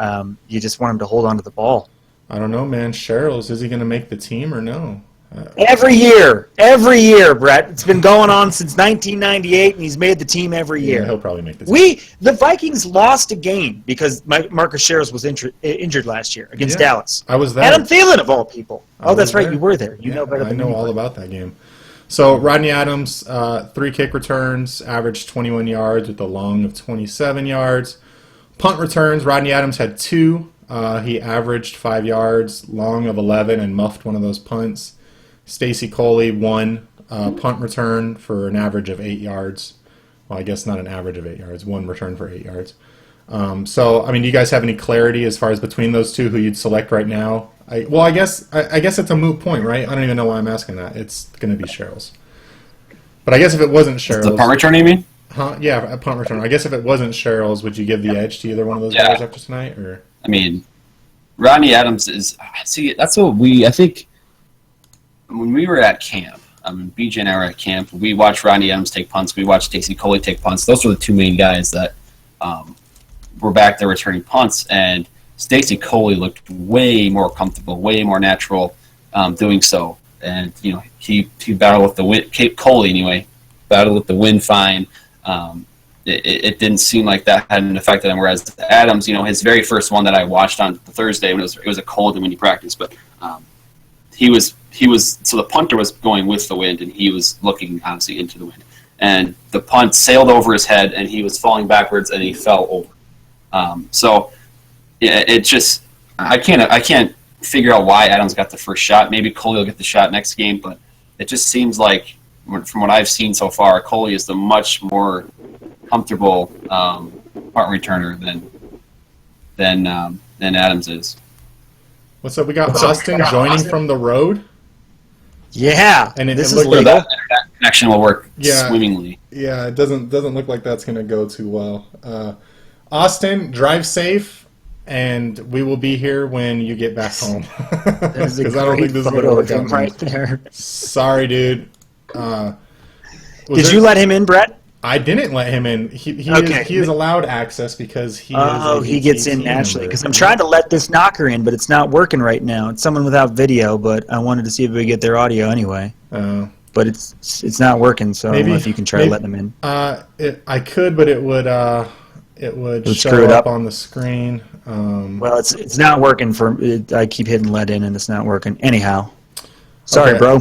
you just want him to hold on to the ball. I don't know, man. Sherrills, is he going to make the team or no? Every year, Brett. It's been going on since 1998, and he's made the team every year. Yeah, he'll probably make the team. The Vikings lost a game because Marcus Sherrills was injured last year against Dallas. I was there. Adam Thielen, of all people. Oh, that's right. You were there. You know better than me. I know all about that game. So Rodney Adams, 3 kick returns, averaged 21 yards with a long of 27 yards. Punt returns, Rodney Adams had 2. He averaged 5 yards, long of 11, and muffed one of those punts. Stacy Coley, 1 punt return for an average of 8 yards. Well, I guess not an average of 8 yards, 1 return for 8 yards. So, I mean, do you guys have any clarity as far as between those two who you'd select right now? I guess it's a moot point, right? I don't even know why I'm asking that. It's going to be Sherrills. But I guess if it wasn't Sherrills... The punt return, you mean? Yeah, a punt return. I guess if it wasn't Sherrills, would you give the edge to either one of those guys after tonight? Or I mean, Rodney Adams is... See, that's what I think, when we were at camp, BJ and I were at camp, we watched Rodney Adams take punts, we watched Stacy Coley take punts. Those were the two main guys that were back there returning punts, and Stacy Coley looked way more comfortable, way more natural doing so. And, he battled with Coley anyway, battled with the wind fine. It didn't seem like that had an effect on him. Whereas Adams, his very first one that I watched on Thursday, it was a cold and windy practice, but he was so the punter was going with the wind, and he was looking honestly into the wind, and the punt sailed over his head, and he was falling backwards, and he fell over. So it just I can't figure out why Adams got the first shot. Maybe Coley will get the shot next game, but it just seems like from what I've seen so far, Coley is the much more comfortable punt returner than Adams is. What's up? We got Austin joining from the road. Yeah, and this is legal. That internet connection will work swimmingly. Yeah, it doesn't look like that's going to go too well. Austin, drive safe, and we will be here when you get back home. There's a Because I don't think this is going to work out right there. Sorry, dude. Did you let him in, Brett? I didn't let him in. He is allowed access because he he gets in naturally. Because I'm trying to let this knocker in, but it's not working right now. It's someone without video, but I wanted to see if we get their audio anyway. But it's not working, so I don't know if you can try to let them in. I could, but it would show up on the screen. Well, it's not working I keep hitting let in, and it's not working. Anyhow, sorry, bro.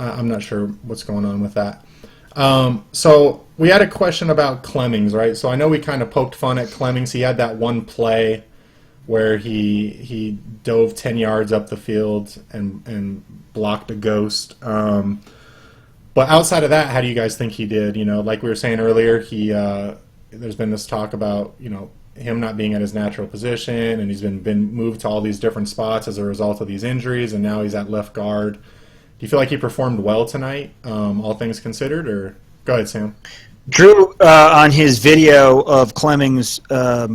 I'm not sure what's going on with that. So we had a question about Clemmings, right? So I know we kind of poked fun at Clemmings. He had that one play where he dove 10 yards up the field and blocked a ghost. But outside of that, how do you guys think he did? Like we were saying earlier, there's been this talk about him not being at his natural position, and he's been moved to all these different spots as a result of these injuries, and now he's at left guard. Do you feel like he performed well tonight, all things considered? Or go ahead, Sam. Drew, on his video of Clemmings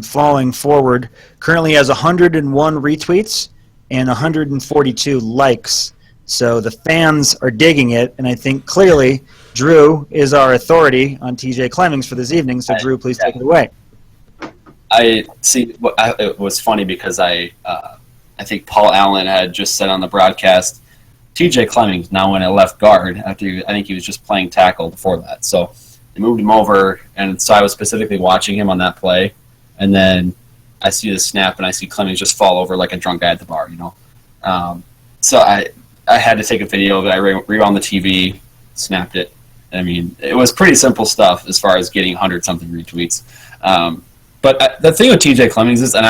falling forward, currently has 101 retweets and 142 likes. So the fans are digging it, and I think clearly Drew is our authority on TJ Clemmings for this evening. So Drew, please take it away. I see. It was funny because I think Paul Allen had just said on the broadcast, TJ Clemmings now in at left guard after I think he was just playing tackle before that. So they moved him over, and so I was specifically watching him on that play, and then I see the snap, and I see Clemmings just fall over like a drunk guy at the bar, So I had to take a video of it. I rewound the TV, snapped it. I mean, it was pretty simple stuff as far as getting 100-something retweets. But the thing with TJ Clemmings is, and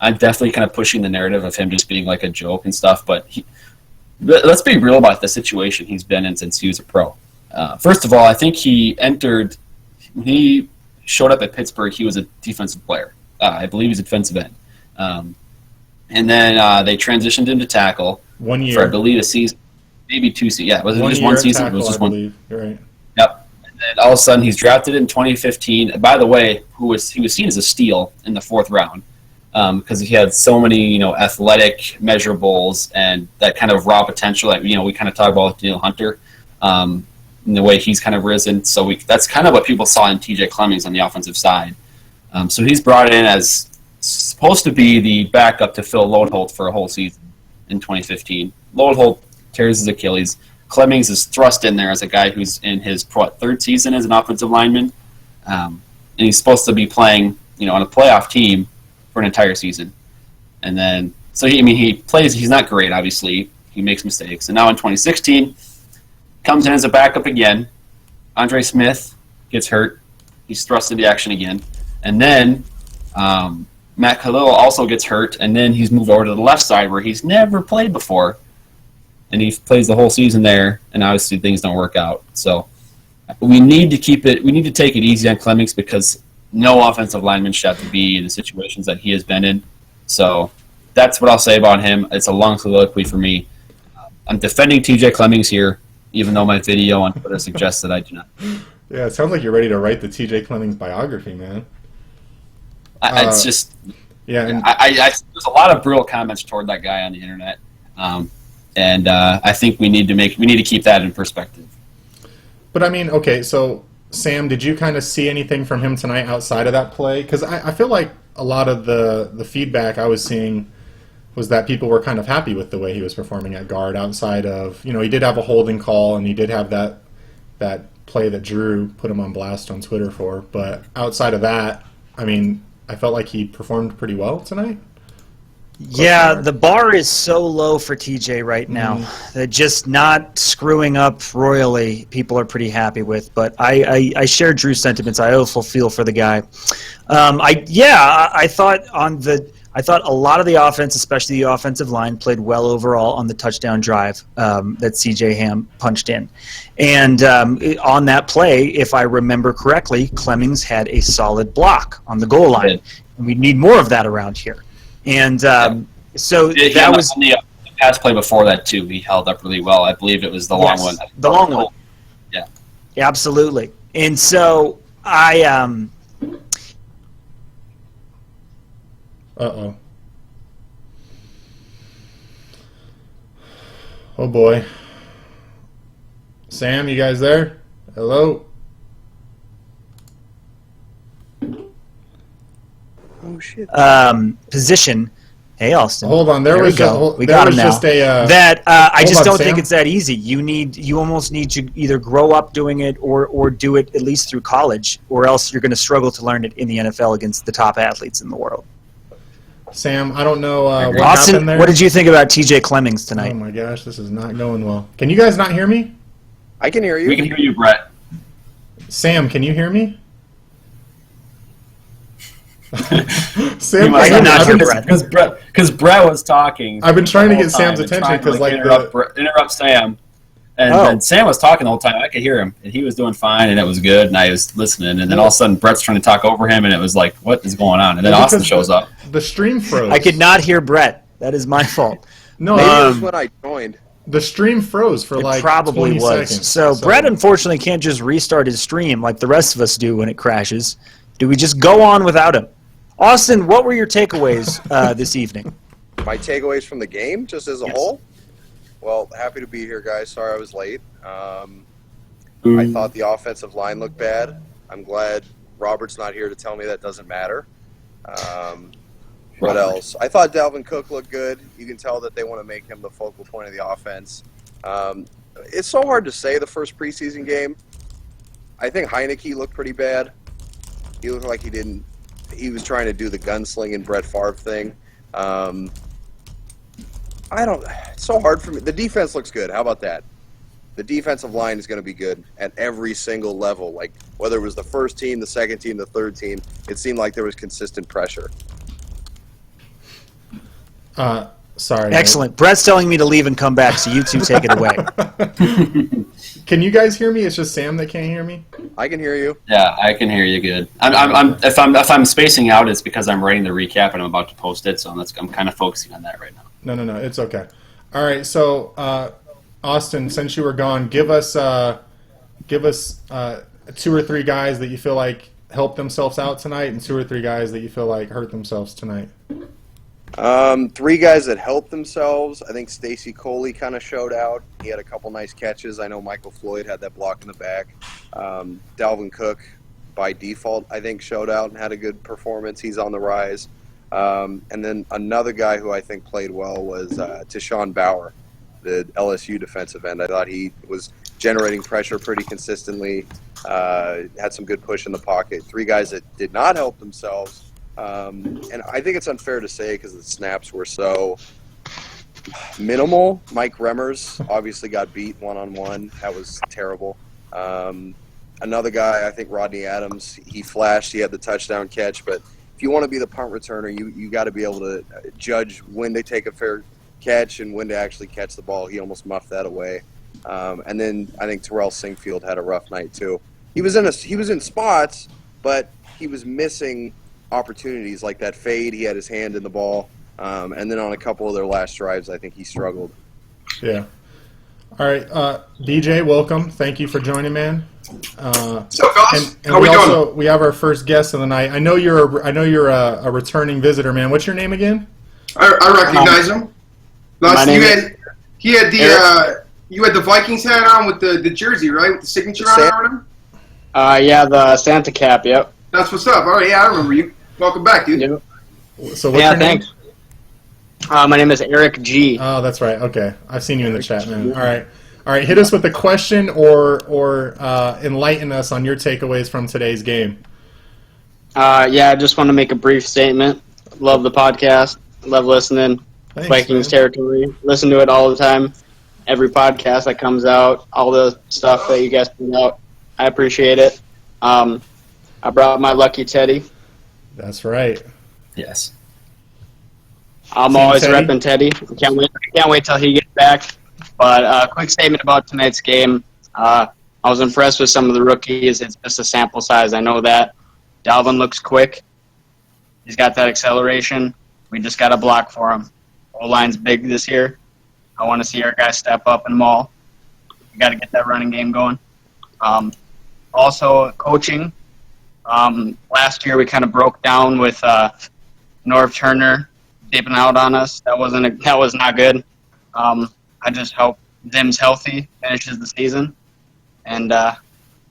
I'm definitely kind of pushing the narrative of him just being like a joke and stuff, but let's be real about the situation he's been in since he was a pro. First of all, I think when he showed up at Pittsburgh, he was a defensive player. I believe he's a defensive end. And then they transitioned him to tackle 1 year. For, I believe, a season, maybe 2 seasons. Yeah, was it just one season? Tackle, it was just one. one. You're right. Yep. And then all of a sudden, he's drafted in 2015. By the way, he was seen as a steal in the 4th round. Because he had so many, athletic measurables and that kind of raw potential that, we kind of talk about with Daniel Hunter, and the way he's kind of risen. So that's kind of what people saw in TJ Clemmings on the offensive side. So he's brought in as supposed to be the backup to Phil Loadholt for a whole season in 2015. Loadholt tears his Achilles. Clemmings is thrust in there as a guy who's in his 3rd season as an offensive lineman, and he's supposed to be playing, on a playoff team for an entire season. And then, so he plays, he's not great, obviously. He makes mistakes. And now in 2016, comes in as a backup again. Andre Smith gets hurt. He's thrust into action again. And then Matt Khalil also gets hurt, and then he's moved over to the left side where he's never played before. And he plays the whole season there, and obviously things don't work out. So we need to take it easy on Clemmings because no offensive lineman should have to be in the situations that he has been in. So that's what I'll say about him. It's a long soliloquy for me. I'm defending TJ Clemmings here, even though my video on Twitter suggests that I do not. Yeah, it sounds like you're ready to write the TJ Clemmings biography, man. It's just, yeah. And there's a lot of brutal comments toward that guy on the internet, and I think we need to keep that in perspective. But I mean, okay, so Sam, did you kind of see anything from him tonight outside of that play? Because I feel like a lot of the feedback I was seeing was that people were kind of happy with the way he was performing at guard outside of, he did have a holding call and he did have that that play that Drew put him on blast on Twitter for. But outside of that, I mean, I felt like he performed pretty well tonight. Yeah, the bar is so low for TJ right now that just not screwing up royally, people are pretty happy with. But I share Drew's sentiments. I also feel for the guy. I thought a lot of the offense, especially the offensive line, played well overall on the touchdown drive that CJ Ham punched in. And on that play, if I remember correctly, Clemmings had a solid block on the goal line. And we need more of that around here. And so that was the pass play before that too. He held up really well. I believe it was the long one. The long one. Yeah, absolutely. And so I Uh-oh. Oh boy. Sam, you guys there? Hello? Oh shit. Position. Hey, Austin. Hold on. We got him now. I just don't think it's that easy. You almost need to either grow up doing it or do it at least through college, or else you're going to struggle to learn it in the NFL against the top athletes in the world. Sam, I don't know what Austin, happened there. what did you think about TJ Clemmings tonight? Oh my gosh, this is not going well. Can you guys not hear me? I can hear you. we can hear you, Brett. Sam, can you hear me? Sam, I did not hear Brett. Because Brett was talking. I've been trying to get Sam's attention because interrupt Sam, and Sam was talking the whole time. I could hear him, and he was doing fine, and it was good, and I was listening. And then all of a sudden, Brett's trying to talk over him, and it was like, what is going on? And then Austin shows up. The stream froze. I could not hear Brett. That is my fault. No, Maybe it was when I joined. the stream froze for like probably 20 was. seconds. So Brett unfortunately can't just restart his stream like the rest of us do when it crashes. Do we just go on without him? Austin, what were your takeaways this evening? My takeaways from the game, just as a whole? Well, happy to be here, guys. Sorry I was late. I thought the offensive line looked bad. I'm glad Robert's not here to tell me that doesn't matter. What else? I thought Dalvin Cook looked good. You can tell that they want to make him the focal point of the offense. It's so hard to say the first preseason game. I think Heineke looked pretty bad. He looked like he was trying to do the gunslinging Brett Favre thing. It's so hard for me. The defense looks good. How about that? The defensive line is going to be good at every single level. Like, whether it was the first team, the second team, the third team, it seemed like there was consistent pressure. Sorry. Excellent. Brett's telling me to leave and come back, so you two take it away. Can you guys hear me? It's just Sam that can't hear me. I can hear you. Yeah, I can hear you good. If I'm spacing out, it's because I'm writing the recap and I'm about to post it, so I'm kind of focusing on that right now. No, it's okay. All right, so Austin, since you were gone, give us 2 or 3 guys that you feel like helped themselves out tonight, and 2 or 3 guys that you feel like hurt themselves tonight. 3 guys that helped themselves. I think Stacy Coley kind of showed out. He had a couple nice catches. I know Michael Floyd had that block in the back. Dalvin Cook, by default, I think showed out and had a good performance. He's on the rise. And then another guy who I think played well was Tashawn Bauer, the LSU defensive end. I thought he was generating pressure pretty consistently, had some good push in the pocket. 3 guys that did not help themselves. And I think it's unfair to say because the snaps were so minimal. Mike Remmers obviously got beat one-on-one. That was terrible. Another guy, I think Rodney Adams, he flashed. He had the touchdown catch. But if you want to be the punt returner, you got to be able to judge when they take a fair catch and when to actually catch the ball. He almost muffed that away. And then I think Terrell Singfield had a rough night too. He was in spots, but he was missing opportunities like that fade. He had his hand in the ball, and then on a couple of their last drives, I think he struggled. Yeah. All right, DJ, welcome. Thank you for joining, man. What's up, fellas? And How we doing? We have our first guest of the night. I know you're a returning visitor, man. What's your name again? I recognize him. You had the Vikings hat on with the jersey, right? With the signature on him. Yeah, the Santa cap. Yep. That's what's up. All right, yeah, I remember you. Welcome back, dude. Yep. So what's your name? Thanks. My name is Eric G. Oh, that's right. Okay, I've seen you in the chat, man. All All right, hit us with a question or enlighten us on your takeaways from today's game. I just want to make a brief statement. Love the podcast. Love listening. Thanks, Vikings man. territory. Listen to it all the time. Every podcast that comes out, all the stuff that you guys put out. I appreciate it. I brought my lucky Teddy. That's right. Yes. I'm Team always Teddy? repping Teddy. Can't wait till he gets back. But quick statement about tonight's game. I was impressed with some of the rookies. It's just a sample size. I know that. Dalvin looks quick. He's got that acceleration. We just got to block for him. O-line's big this year. I want to see our guys step up and maul. We got to get that running game going. Also, coaching. Last year we kind of broke down with Norv Turner dipping out on us. That was not good. I just hope Zim's healthy, finishes the season, and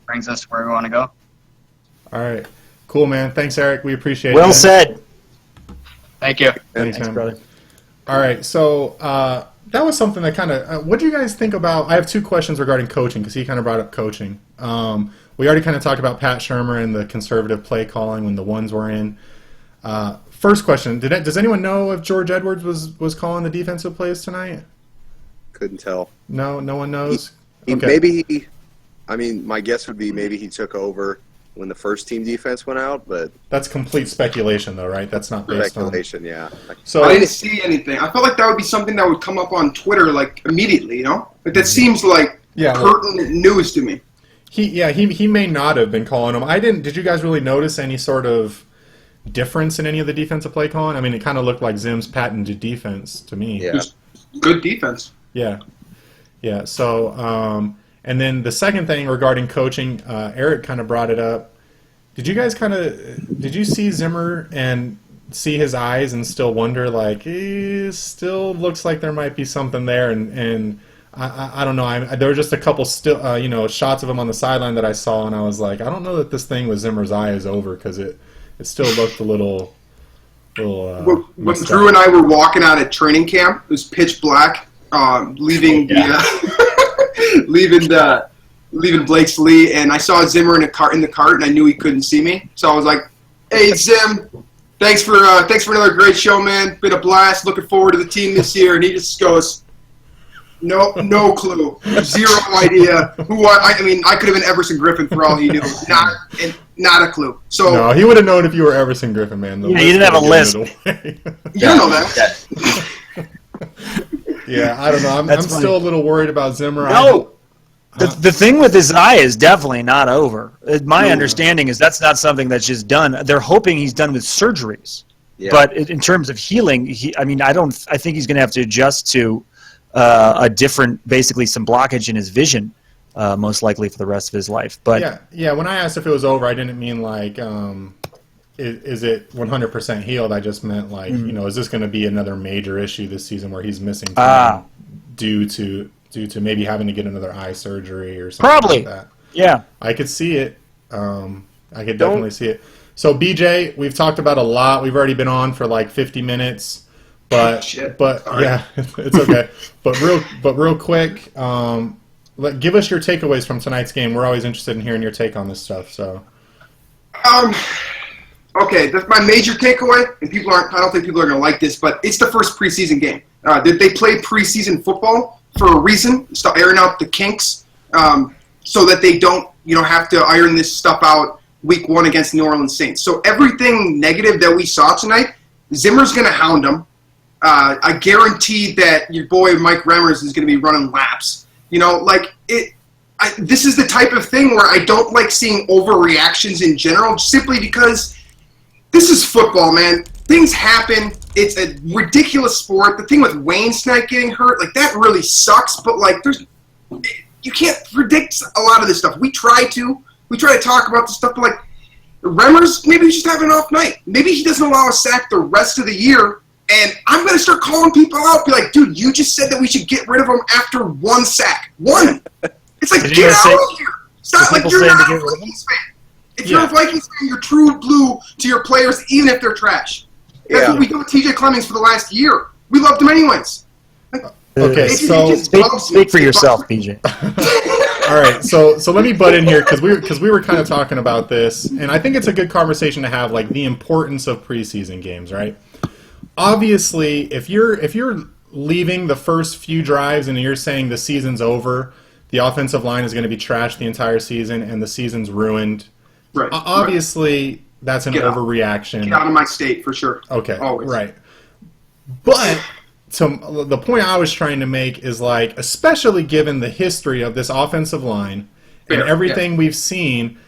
brings us where we want to go. All right. Cool, man. Thanks, Eric. We appreciate it. Well said. Thank you. Thanks, man. brother. All right. So that was something that kind of what do you guys think about? I have two questions regarding coaching because he kind of brought up coaching. We already kind of talked about Pat Shurmur and the conservative play calling when the ones were in. First question, does anyone know if George Edwards was calling the defensive plays tonight? Couldn't tell. No one knows? My guess would be maybe he took over when the first team defense went out, but That's complete speculation, though, right? That's not based on... speculation, yeah. So, I didn't see anything. I felt like that would be something that would come up on Twitter like immediately. You know, like that seems like pertinent news to me. He may not have been calling them. Did you guys really notice any sort of difference in any of the defensive play calling? I mean, it kind of looked like Zim's patented defense to me. Yeah. Good defense. Yeah. So, and then the second thing regarding coaching, Eric kind of brought it up. Did you see Zimmer and see his eyes and still wonder, like, he still looks like there might be something there? And I don't know. There were just a couple shots of him on the sideline that I saw, and I was like, I don't know that this thing with Zimmer's eye is over because it still looked a little. When Drew and I were walking out at training camp, it was pitch black, leaving Blake's Lee, and I saw Zimmer in the cart, and I knew he couldn't see me. So I was like, "Hey Zim, thanks for another great show, man. Been a blast. Looking forward to the team this year." And he just goes, "No clue, zero idea who I mean, I could have been Everson Griffin for all he knew. Not a clue." So no, he would have known if you were Everson Griffin, man. Yeah, you didn't have a list. you know that. Yeah, I don't know. I'm still a little worried about Zimmer. No. The thing with his eye is definitely not over. My understanding is that's not something that's just done. They're hoping he's done with surgeries. Yeah. But in terms of healing, I think he's going to have to adjust to a different, basically some blockage in his vision, most likely for the rest of his life. But yeah. When I asked if it was over, I didn't mean like, is it 100% healed? I just meant like, is this going to be another major issue this season where he's missing time due to maybe having to get another eye surgery or something probably like that? Yeah, I could see it. I could definitely see it. So BJ, we've talked about a lot. We've already been on for like 50 minutes. But Sorry. yeah, it's okay. but real quick, give us your takeaways from tonight's game. We're always interested in hearing your take on this stuff. So, okay, that's my major takeaway, and I don't think people are going to like this, but it's the first preseason game. They play preseason football for a reason, start airing out the kinks, so that they don't have to iron this stuff out week one against the New Orleans Saints. So everything negative that we saw tonight, Zimmer's going to hound them. I guarantee that your boy Mike Remmers is going to be running laps. This is the type of thing where I don't like seeing overreactions in general, simply because this is football, man. Things happen. It's a ridiculous sport. The thing with Wayne tonight getting hurt, like, that really sucks. But you can't predict a lot of this stuff. We try to talk about the stuff, but like Remmers, maybe he's just having an off night. Maybe he doesn't allow a sack the rest of the year. And I'm going to start calling people out. Be like, dude, you just said that we should get rid of him after one sack. One. It's like, get out of here. Stop. Like, you're not a Vikings fan. If you're a Vikings fan, you're true blue to your players, even if they're trash. That's what we do with TJ Clemmings for the last year. We loved him anyways. Okay, It so just bugs me. Speak for yourself, BJ. all right, so let me butt in here because we were kind of talking about this, and I think it's a good conversation to have, like the importance of preseason games, right? Obviously, if you're leaving the first few drives and you're saying the season's over, the offensive line is going to be trashed the entire season, and the season's ruined. Right. Obviously, that's an Get out. overreaction. Get out of my state for sure. Okay, Always. right. But so the point I was trying to make is, like, especially given the history of this offensive line and Fair, everything we've seen,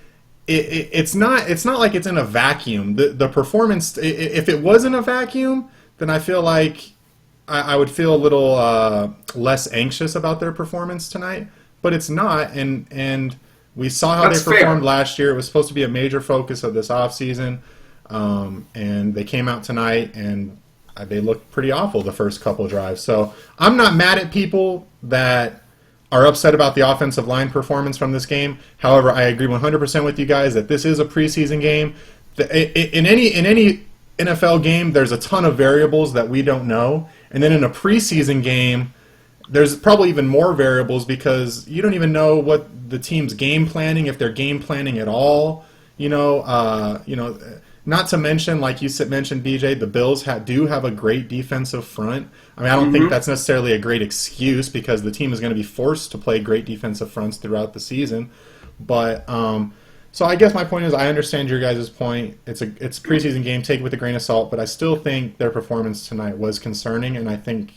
it's not like it's in a vacuum. The performance, if it was in a vacuum, then I feel like I would feel a little less anxious about their performance tonight. But it's not, and we saw how That's they performed fair. last year. It was supposed to be a major focus of this offseason, and they came out tonight and they looked pretty awful the first couple drives. So I'm not mad at people that are upset about the offensive line performance from this game. However, I agree 100% with you guys that this is a preseason game. In any NFL game, there's a ton of variables that we don't know. And then in a preseason game, there's probably even more variables because you don't even know what the team's game planning, if they're game planning at all. Not to mention, like you mentioned, BJ, the Bills do have a great defensive front. I mean, I don't think that's necessarily a great excuse because the team is going to be forced to play great defensive fronts throughout the season. But so I guess my point is I understand your guys' point. It's a preseason game. Take it with a grain of salt. But I still think their performance tonight was concerning, and I think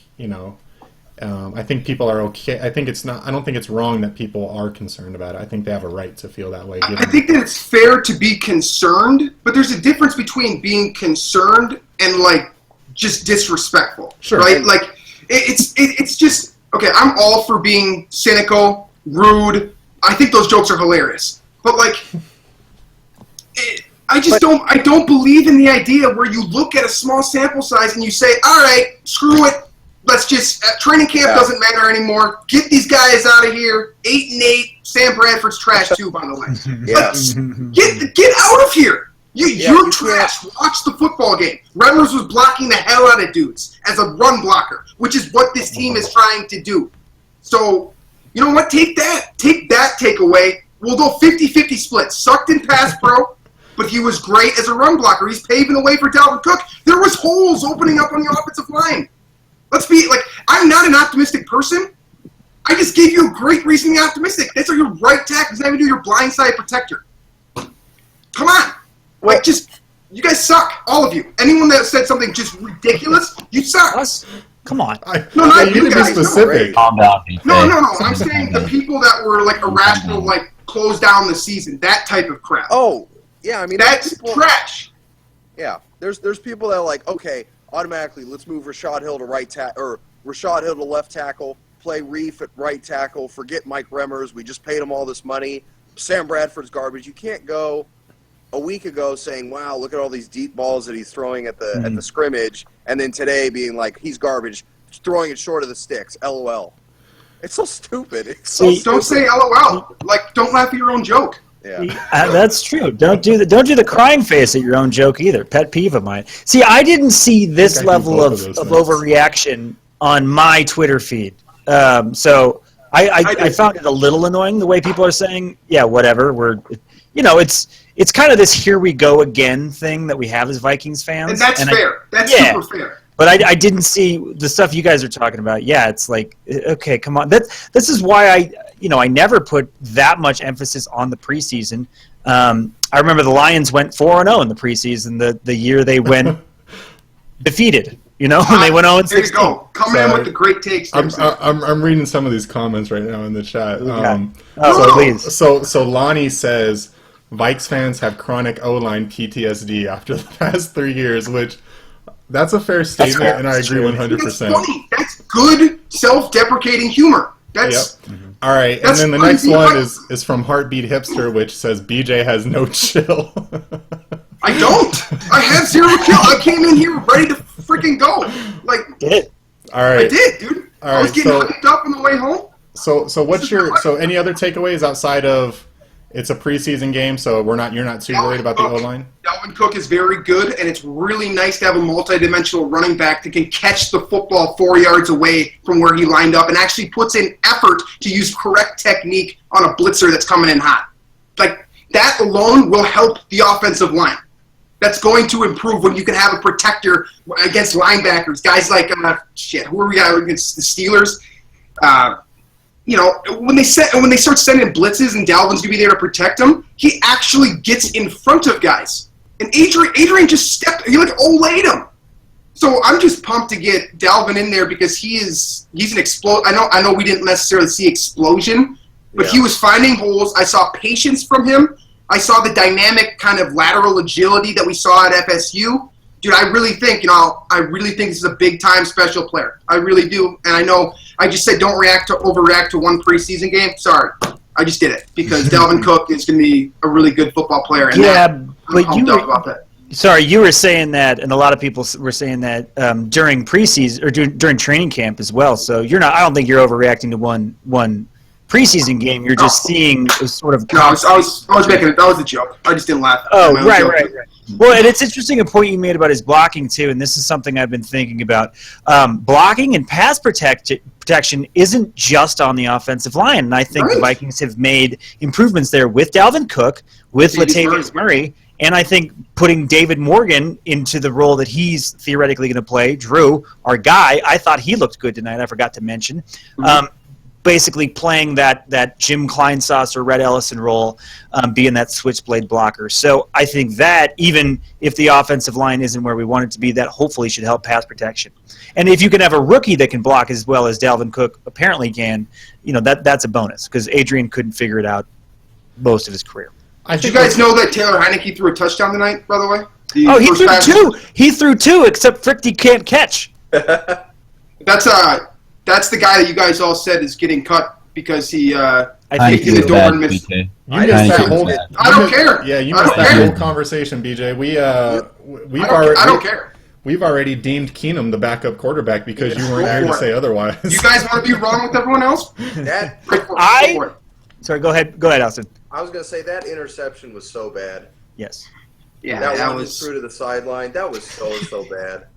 I think people are okay. I don't think it's wrong that people are concerned about it. I think they have a right to feel that way. I think that it's fair to be concerned, but there's a difference between being concerned and like just disrespectful, Sure. right? Like it's just okay. I'm all for being cynical, rude. I think those jokes are hilarious, but like I don't believe in the idea where you look at a small sample size and you say, all right, screw it. Let's just training camp doesn't matter anymore. Get these guys out of here. 8-8. Sam Bradford's trash too, by the way. Let's get out of here. You're trash. Watch the football game. Remmers was blocking the hell out of dudes as a run blocker, which is what this team is trying to do. So, you know what? Take that takeaway. We'll go 50-50 split. Sucked in pass pro, but he was great as a run blocker. He's paving the way for Dalvin Cook. There was holes opening up on the offensive line. Let's be like, I'm not an optimistic person. I just gave you a great reason to be optimistic. That's your right tackle. It's not even your blindside protector. Come on. Like, you guys suck. All of you. Anyone that said something just ridiculous, you suck. Us? Come on. No, not you you need to be guys. specific. Calm down, No. I'm saying the people that were like irrational, like close down the season, that type of crap. Oh, yeah. I mean, That's trash. Yeah, there's people that are like, okay, automatically, let's move Rashad Hill to Rashad Hill to left tackle, play Reef at right tackle, forget Mike Remmers, we just paid him all this money, Sam Bradford's garbage. You can't go a week ago saying, wow, look at all these deep balls that he's throwing at the scrimmage, and then today being like, he's garbage, throwing it short of the sticks, LOL. It's so stupid. Don't say LOL. Like, don't laugh at your own joke. Yeah. That's true. Don't do the crying face at your own joke either. Pet peeve of mine. See, I didn't see this level of overreaction on my Twitter feed. So I found it a little annoying the way people are saying, yeah, whatever. It's kind of this here we go again thing that we have as Vikings fans. And that's fair. That's super fair. But I didn't see the stuff you guys are talking about. Yeah, it's like, okay, come on. This is why I never put that much emphasis on the preseason. I remember the Lions went 4-0 in the preseason, the year they went defeated, when they went 0-16. There you go. Come in with the great takes. I'm reading some of these comments right now in the chat. Please. So Lonnie says, Vikes fans have chronic O-line PTSD after the past 3 years, which... That's a fair statement, and I agree 100%. That's funny. That's good self-deprecating humor. That's all right. And then the next one is from Heartbeat Hipster, which says BJ has no chill. I don't. I have zero chill. I came in here ready to freaking go. Like, all right. I did, dude. All I was right, getting hyped up on the way home. So any other takeaways outside of it's a preseason game, so you're not too worried about the O-line? Dalvin Cook is very good, and it's really nice to have a multidimensional running back that can catch the football 4 yards away from where he lined up and actually puts in effort to use correct technique on a blitzer that's coming in hot. Like, that alone will help the offensive line. That's going to improve when you can have a protector against linebackers. Guys like, who are we got against the Steelers? When they start sending blitzes and Dalvin's going to be there to protect them, he actually gets in front of guys. And Adrian just he olayed him. So I'm just pumped to get Dalvin in there because he's an explosion. I know we didn't necessarily see explosion, but he was finding holes. I saw patience from him. I saw the dynamic kind of lateral agility that we saw at FSU. Dude, I really think this is a big-time special player. I really do. And I know I just said don't overreact to one preseason game. Sorry. I just did it because Dalvin Cook is going to be a really good football player. And Sorry, you were saying that, and a lot of people were saying that during preseason or during training camp as well. So you're not. I don't think you're overreacting to one preseason game. You're just seeing sort of. No, I was making it. That was a joke. I just didn't laugh. Oh, right. Well, and it's interesting a point you made about his blocking too, and this is something I've been thinking about. Blocking and pass protection isn't just on the offensive line, and I think the Vikings have made improvements there with Dalvin Cook, with Latavius Murray, and I think putting David Morgan into the role that he's theoretically going to play. Drew, our guy, I thought he looked good tonight. I forgot to mention. Basically playing that Jim Kleinsauce or Red Ellison role, being that switchblade blocker. So I think that even if the offensive line isn't where we want it to be, that hopefully should help pass protection. And if you can have a rookie that can block as well as Dalvin Cook apparently can, that's a bonus because Adrian couldn't figure it out most of his career. Did you guys know that Taylor Heineke threw a touchdown tonight, by the way? He threw two. He threw two, except Frick can't catch. That's the guy that you guys all said is getting cut because he I think in the door and missed. You missed that whole. I don't care. Yeah, you missed that whole conversation, BJ. I don't care. We've already deemed Keenum the backup quarterback because you weren't here to say otherwise. You guys want to be wrong with everyone else? Sorry, go ahead, Austin. I was going to say that interception was so bad. Yes. Yeah, that was through to the sideline. That was so bad.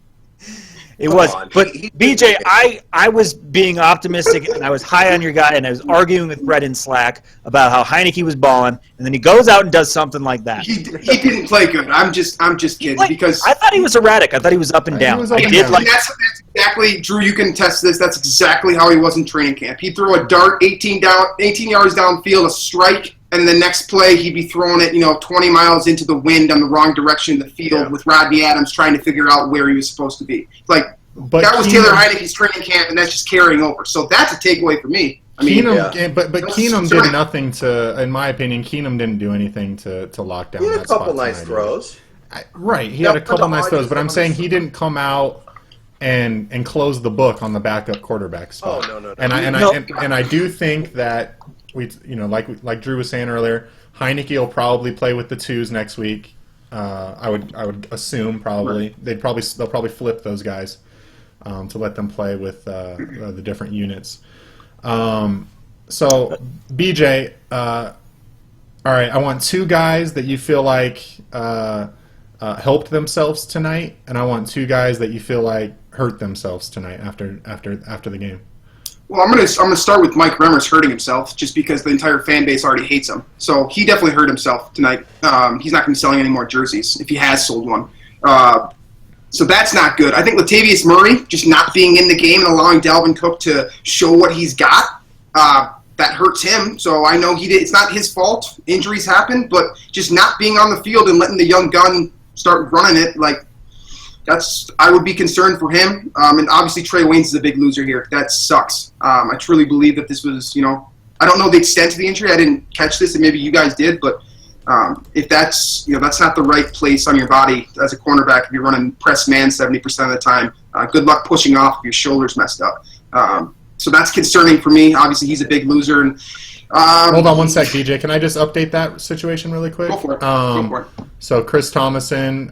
It was, but BJ, I was being optimistic, and I was high on your guy, and I was arguing with Brett in Slack about how Heineke was balling, and then he goes out and does something like that. He didn't play good. I'm just kidding because I thought he was erratic. I thought he was up and down. That's exactly, Drew. You can test this. That's exactly how he was in training camp. He'd throw a dart 18 yards downfield, a strike. And the next play, he'd be throwing it, 20 miles into the wind on the wrong direction of the field with Rodney Adams trying to figure out where he was supposed to be. That was Taylor Heineke's training camp, and that's just carrying over. So that's a takeaway for me. Keenum did nothing to, in my opinion, Keenum didn't do anything to lock down. He had that a couple spot nice tonight. throws. He had a couple nice throws, but I'm saying he didn't come out and close the book on the backup quarterback spot. Oh no. And I do think that. Like Drew was saying earlier, Heineke will probably play with the twos next week. I would assume probably they'll probably flip those guys to let them play with the different units. So BJ, all right, I want two guys that you feel like helped themselves tonight, and I want two guys that you feel like hurt themselves tonight after the game. Well, I'm gonna start with Mike Remmers hurting himself just because the entire fan base already hates him. So he definitely hurt himself tonight. He's not going to be selling any more jerseys if he has sold one. So that's not good. I think Latavius Murray just not being in the game and allowing Dalvin Cook to show what he's got, that hurts him. So I know it's not his fault. Injuries happen, but just not being on the field and letting the young gun start running it, I would be concerned for him. And obviously Trey Waynes is a big loser here. That sucks. I truly believe that this was, I don't know the extent of the injury. I didn't catch this, and maybe you guys did. But if that's, that's not the right place on your body as a cornerback, if you're running press man 70% of the time, good luck pushing off if your shoulder's messed up. So that's concerning for me. Obviously, he's a big loser. And hold on one sec, DJ. Can I just update that situation really quick? Go for it. So Chris Thomason,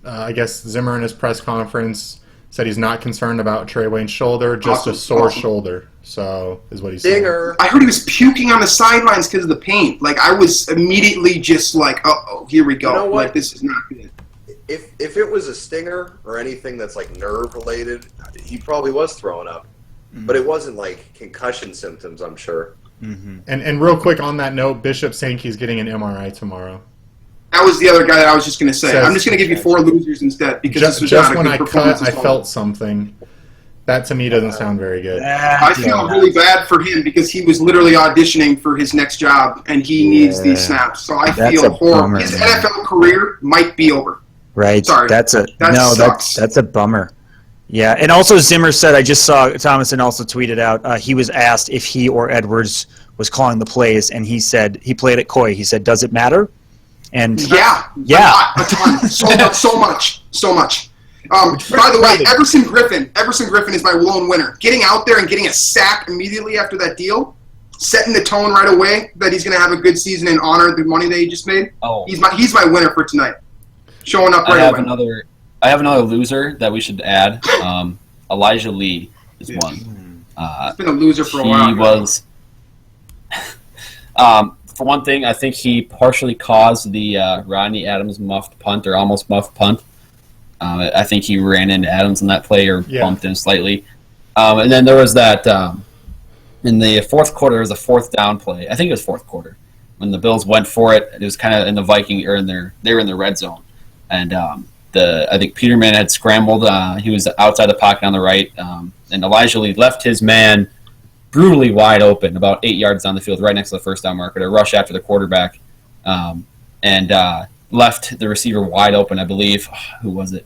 I guess Zimmer in his press conference Said he's not concerned about Trey Wayne's shoulder, just a sore shoulder. So is what he's saying. Dinger. I heard he was puking on the sidelines because of the pain. Like, I was immediately just like, uh-oh, here we go. You know what? Like, this is not good. If it was a stinger or anything that's like nerve related, he probably was throwing up. But it wasn't like concussion symptoms, I'm sure. And real quick on that note, Bishop Sankey's getting an MRI tomorrow. That was the other guy that I was just going to say. Says- I'm just going to give you 4 losers instead because this was Just not a when good I performance. cut, I at all. felt something. That to me doesn't sound very good. I feel really bad for him because he was literally auditioning for his next job, and he needs these snaps. So I That's feel a horrible. bummer, His man. NFL career might be over. Right. Sorry. That's a That sucks. that's a bummer. Yeah, and also Zimmer said, I just saw Thomason also tweeted out, he was asked if he or Edwards was calling the plays, and he said he played at Coy. He said, "Does it matter?" And Yeah. A ton. So much. By the way, Everson Griffin is my lone winner. Getting out there and getting a sack immediately after that deal, setting the tone right away that he's going to have a good season and honor the money that he just made. Oh, He's my winner for tonight. Showing up I right have away. another loser that we should add. Elijah Lee is one. He's been a loser for a He while. was. For one thing, I think he partially caused the Rodney Adams muffed punt or almost muffed punt. I think he ran into Adams on that play or bumped him slightly. And then there was that in the fourth quarter, there was a fourth down play. I think it was fourth quarter when the Bills went for it. It was kind of in the Viking or they were in the red zone, and I think Peterman had scrambled. He was outside the pocket on the right, and Elijah Lee left his man brutally wide open, about 8 yards down the field, right next to the first down marker, to rush after the quarterback, and left the receiver wide open, I believe. Who was it?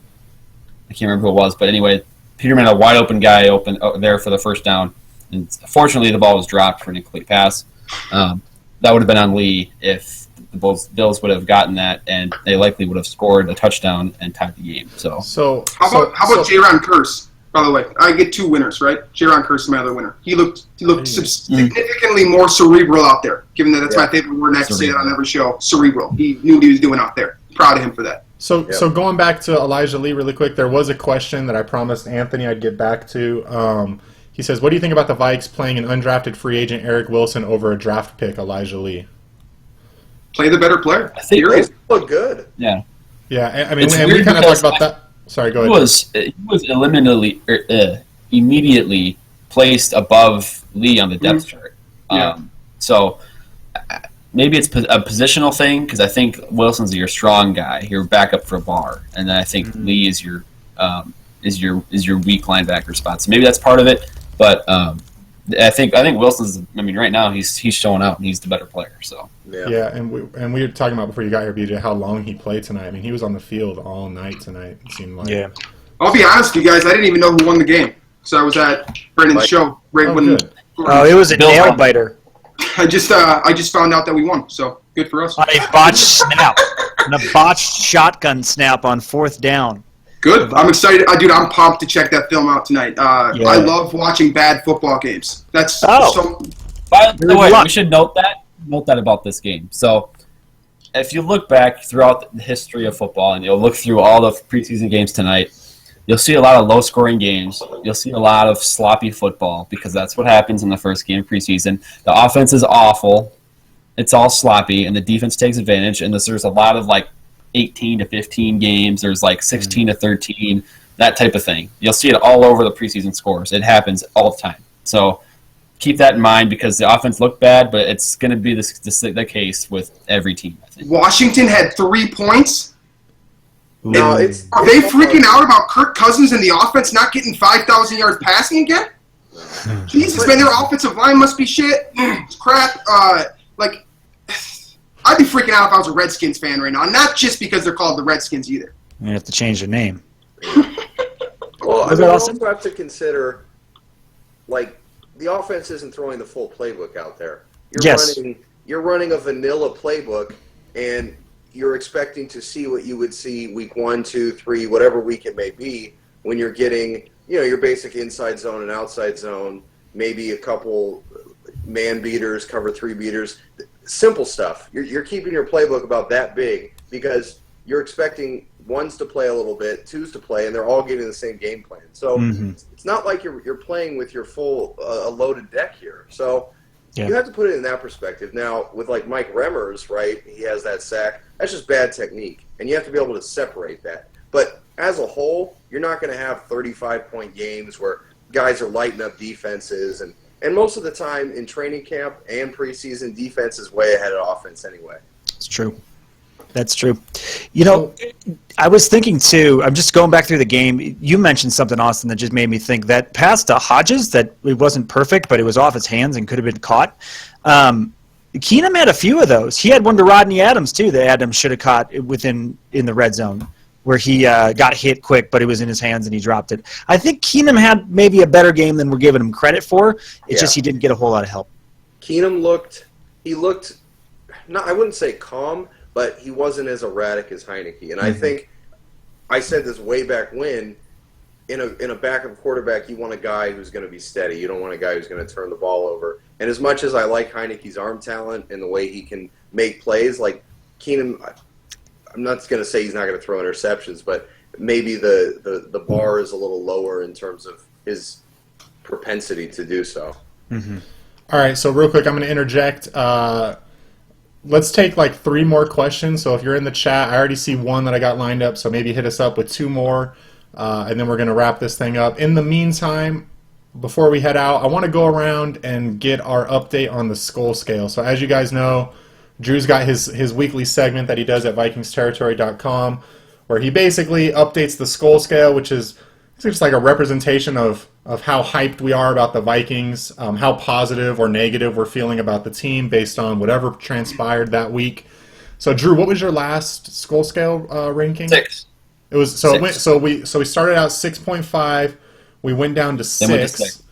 I can't remember who it was, but anyway, Peterman, a wide open guy, open there for the first down. And fortunately, the ball was dropped for an incomplete pass. That would have been on Lee if the Bills would have gotten that, and they likely would have scored a touchdown and tied the game. So How about J-Ron Curse? By the way, I get 2 winners, right? J-Ron Curse is my other winner. He looked significantly more cerebral out there, given that that's my favorite word, and I have to say it on every show. Cerebral. He knew what he was doing out there. Proud of him for that. So going back to Elijah Lee really quick, there was a question that I promised Anthony I'd get back to. He says, what do you think about the Vikes playing an undrafted free agent Eric Wilson over a draft pick Elijah Lee? Play the better player. I think They look good. yeah. Yeah, I mean, It's and we weird kind of talked because about that. Sorry, go He ahead. was immediately placed above Lee on the depth chart. So maybe it's a positional thing because I think Wilson's your strong guy, your backup for Barr, and then I think Lee is your weak linebacker spot. So maybe that's part of it, but I think Wilson's. I mean, right now he's showing out and he's the better player. So Yeah, and we were talking about before you got here, BJ, how long he played tonight. I mean, he was on the field all night tonight. It seemed like. Yeah. I'll be honest with you guys. I didn't even know who won the game. So I was at Brendan's show right when. Good. Oh, it was a nail biter I just found out that we won. So good for us. on a botched snap, on a botched shotgun snap on 4th down. Good. I'm excited. Dude, I'm pumped to check that film out tonight. I love watching bad football games. That's so. By the Good way, luck. we should note that about this game. So if you look back throughout the history of football and you'll look through all the preseason games tonight, you'll see a lot of low-scoring games. You'll see a lot of sloppy football because that's what happens in the first game of preseason. The offense is awful. It's all sloppy, and the defense takes advantage. And there's a lot of, 18 to 15 games. There's, 16 to 13, that type of thing. You'll see it all over the preseason scores. It happens all the time. So keep that in mind because the offense looked bad, but it's going to be the case with every team, I think. Washington had 3 points. No, Are they freaking out about Kirk Cousins and the offense not getting 5,000 yards passing again? Jesus, man, their offensive line must be shit. It's crap. I'd be freaking out if I was a Redskins fan right now. Not just because they're called the Redskins either. You have to change the name. Well, I Was mean, that you awesome? also have to consider, the offense isn't throwing the full playbook out there. You're running a vanilla playbook, and you're expecting to see what you would see week 1, 2, 3, whatever week it may be, when you're getting, your basic inside zone and outside zone, maybe a couple man beaters, cover 3 beaters, simple stuff. You're keeping your playbook about that big because you're expecting ones to play a little bit, twos to play, and they're all getting the same game plan. So it's not like you're playing with your full a loaded deck here. So you have to put it in that perspective. Now, with like Mike Remmers, right, he has that sack. That's just bad technique, and you have to be able to separate that. But as a whole, you're not going to have 35-point games where guys are lighting up defenses. And most of the time in training camp and preseason, defense is way ahead of offense anyway. It's true. That's true. You know, I was thinking too, I'm just going back through the game. You mentioned something, Austin, that just made me think that pass to Hodges, that it wasn't perfect, but it was off his hands and could have been caught. Keenum had a few of those. He had one to Rodney Adams too that Adams should have caught in the red zone, where he got hit quick, but it was in his hands and he dropped it. I think Keenum had maybe a better game than we're giving him credit for. It's just he didn't get a whole lot of help. Keenum looked, I wouldn't say calm, but he wasn't as erratic as Heineke. And I think I said this way back when, in a backup quarterback, you want a guy who's going to be steady. You don't want a guy who's going to turn the ball over. And as much as I like Heineke's arm talent and the way he can make plays, like Keenum, I'm not going to say he's not going to throw interceptions, but maybe the bar is a little lower in terms of his propensity to do so. All right, so real quick, I'm going to interject. Let's take like 3 more questions. So if you're in the chat, I already see one that I got lined up, so maybe hit us up with 2 more, and then we're going to wrap this thing up. In the meantime, before we head out, I want to go around and get our update on the SKOL scale. So as you guys know, Drew's got his weekly segment that he does at VikingsTerritory.com, where he basically updates the SKOL scale, which is just like a representation of how hyped we are about the Vikings, how positive or negative we're feeling about the team based on whatever transpired that week. So, Drew, what was your last SKOL scale ranking? 6. It was we started out 6.5. We went down to 6. Then went to 6.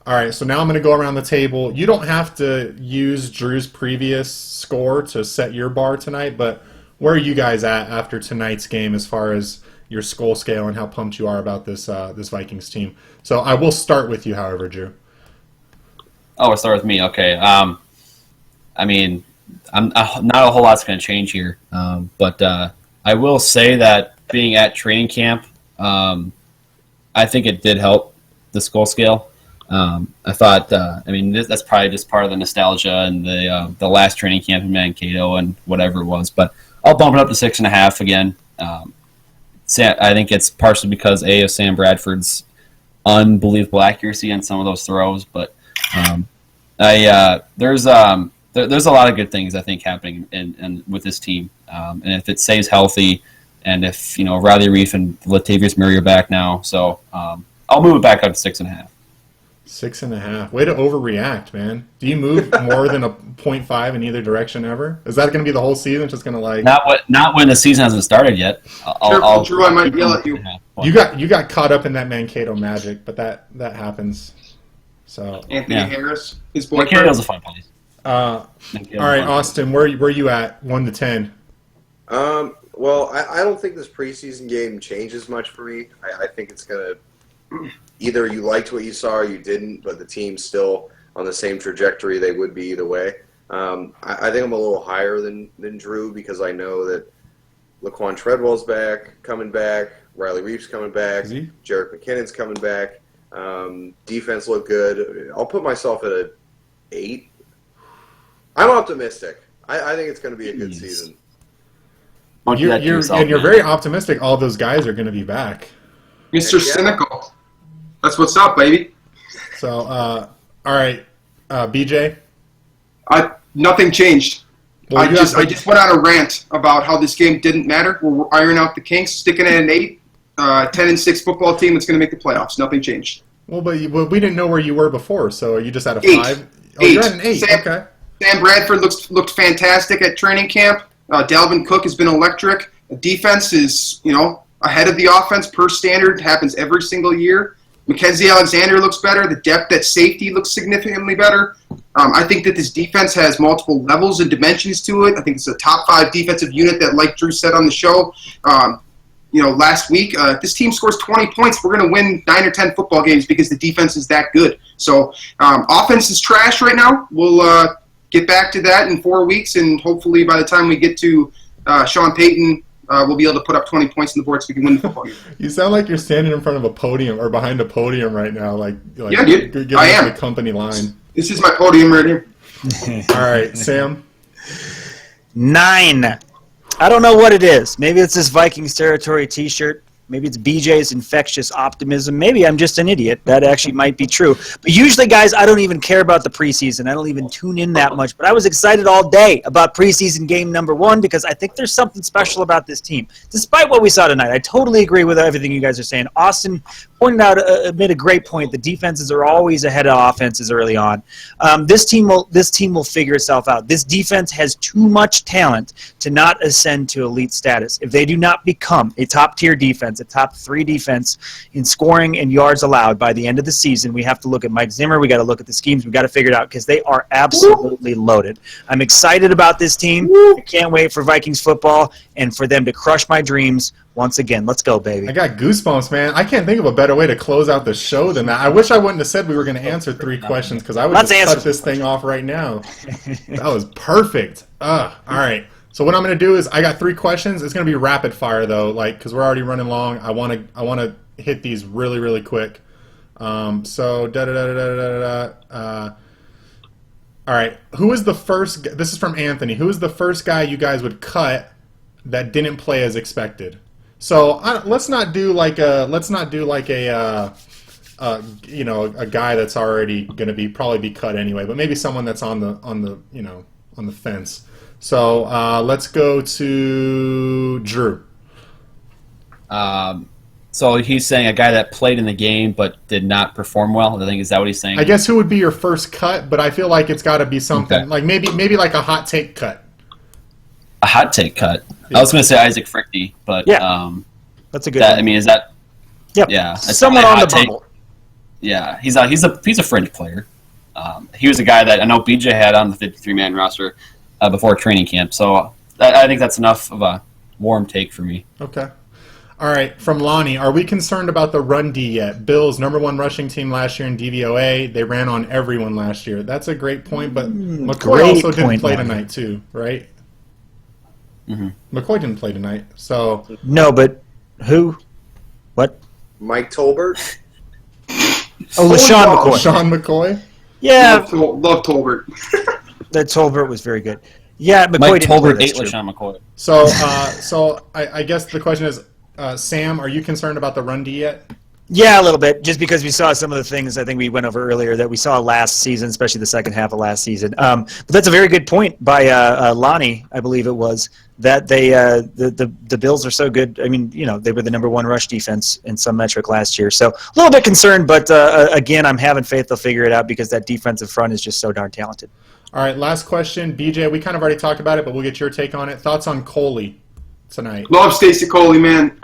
All right, so now I'm going to go around the table. You don't have to use Drew's previous score to set your bar tonight, but where are you guys at after tonight's game as far as your SKOL scale and how pumped you are about this Vikings team? So I will start with you, however, Drew. Oh, we'll start with me. Okay. I mean, not a whole lot's going to change here, but I will say that being at training camp, I think it did help the SKOL scale. I thought, that's probably just part of the nostalgia and the last training camp in Mankato and whatever it was. But I'll bump it up to 6.5 again. I think it's partially because of Sam Bradford's unbelievable accuracy on some of those throws. But there's a lot of good things I think happening in with this team, and if it stays healthy, and if Riley Reif and Latavius Murray are back now, so I'll move it back up to 6.5. 6.5. Way to overreact, man. Do you move more than a 0.5 in either direction ever? Is that going to be the whole season? Just going to like not when the season hasn't started yet. Drew, I might yell at you. You got caught up in that Mankato magic, but that happens. So Anthony Harris, his boyfriend. Mankato's a fun place. All right, Austin, where you at? 1 to 10. Well, I don't think this preseason game changes much for me. I think it's going to either you liked what you saw or you didn't, but the team's still on the same trajectory they would be either way. I think I'm a little higher than Drew because I know that Laquan Treadwell's coming back, Riley Reif's coming back, Jerick McKinnon's coming back. Defense looked good. I'll put myself at an 8. I'm optimistic. I think it's going to be a good season. You're very optimistic all those guys are going to be back. Mr. Cynical. That's what's up, baby. So, all right, BJ? Nothing changed. Well, I just went on a rant about how this game didn't matter. We're ironing out the kinks, sticking at an 8. 10-6 football team that's going to make the playoffs. Nothing changed. Well, but we didn't know where you were before, so are you just at a 5? Oh, 8. You're at an 8. Okay. Sam Bradford looked fantastic at training camp. Dalvin Cook has been electric. The defense is, ahead of the offense per standard. It happens every single year. Mackenzie Alexander looks better. The depth at safety looks significantly better. I think that this defense has multiple levels and dimensions to it. I think it's a top 5 defensive unit that, like Drew said on the show, last week, if this team scores 20 points, we're going to win 9 or 10 football games because the defense is that good. So offense is trash right now. We'll get back to that in 4 weeks, and hopefully by the time we get to Sean Payton we'll be able to put up 20 points on the board so we can win the football game. You sound like you're standing in front of a podium or behind a podium right now. Yeah, dude. Giving I am. the company line. This is my podium right here. All right, Sam. 9. I don't know what it is. Maybe it's this Vikings territory T-shirt. Maybe it's BJ's infectious optimism. Maybe I'm just an idiot. That actually might be true. But usually, guys, I don't even care about the preseason. I don't even tune in that much. But I was excited all day about preseason game number 1 because I think there's something special about this team. Despite what we saw tonight, I totally agree with everything you guys are saying. Austin pointed out, made a great point. The defenses are always ahead of offenses early on. This team will figure itself out. This defense has too much talent to not ascend to elite status. If they do not become a top-tier defense, a top 3 defense in scoring and yards allowed by the end of the season, we have to look at Mike Zimmer. We got to look at the schemes. We got to figure it out because they are absolutely loaded. I'm excited about this team. I can't wait for Vikings football and for them to crush my dreams once again. Let's go, baby. I got goosebumps, man. I can't think of a better way to close out the show than that. I wish I wouldn't have said we were going to answer 3 questions because I would just cut this thing off right now. That was perfect. All right. So what I'm going to do is I got 3 questions. It's going to be rapid fire though, because we're already running long. I want to hit these really, really quick. So all right. Who is the first? This is from Anthony. Who is the first guy you guys would cut that didn't play as expected? So let's not do like a guy that's already going to probably be cut anyway, but maybe someone that's on the fence. So let's go to Drew. So he's saying a guy that played in the game but did not perform well. I think is that what he's saying? I guess who would be your first cut? But I feel like it's got to be something like maybe like a hot take cut. A hot take cut. Yeah. I was going to say Isaac Frickty, but that's a good one. I mean, is that? Yep. Yeah, someone on the bubble. Yeah, he's a fringe player. He was a guy that I know BJ had on the 53-man roster before training camp. So I think that's enough of a warm take for me. Okay. All right, from Lonnie, are we concerned about the run D yet? Bills, #1 rushing team last year in DVOA. They ran on everyone last year. That's a great point, but McCoy also didn't play tonight too, right? Mm-hmm. McCoy didn't play tonight, so... No, but who? What? Mike Tolbert? LaShawn McCoy. LaShawn McCoy? Yeah. Love Tolbert. That Tolbert was very good. Yeah, McCoy Mike didn't Tolbert play, ate LaShawn McCoy. So I guess the question is, Sam, are you concerned about the run D yet? Yeah, a little bit, just because we saw some of the things I think we went over earlier that we saw last season, especially the second half of last season. But that's a very good point by Lonnie, I believe it was, that they the Bills are so good. I mean, they were the #1 rush defense in some metric last year. So a little bit concerned, but again, I'm having faith they'll figure it out because that defensive front is just so darn talented. All right, last question. BJ, we kind of already talked about it, but we'll get your take on it. Thoughts on Coley tonight? Love Stacey Coley, man.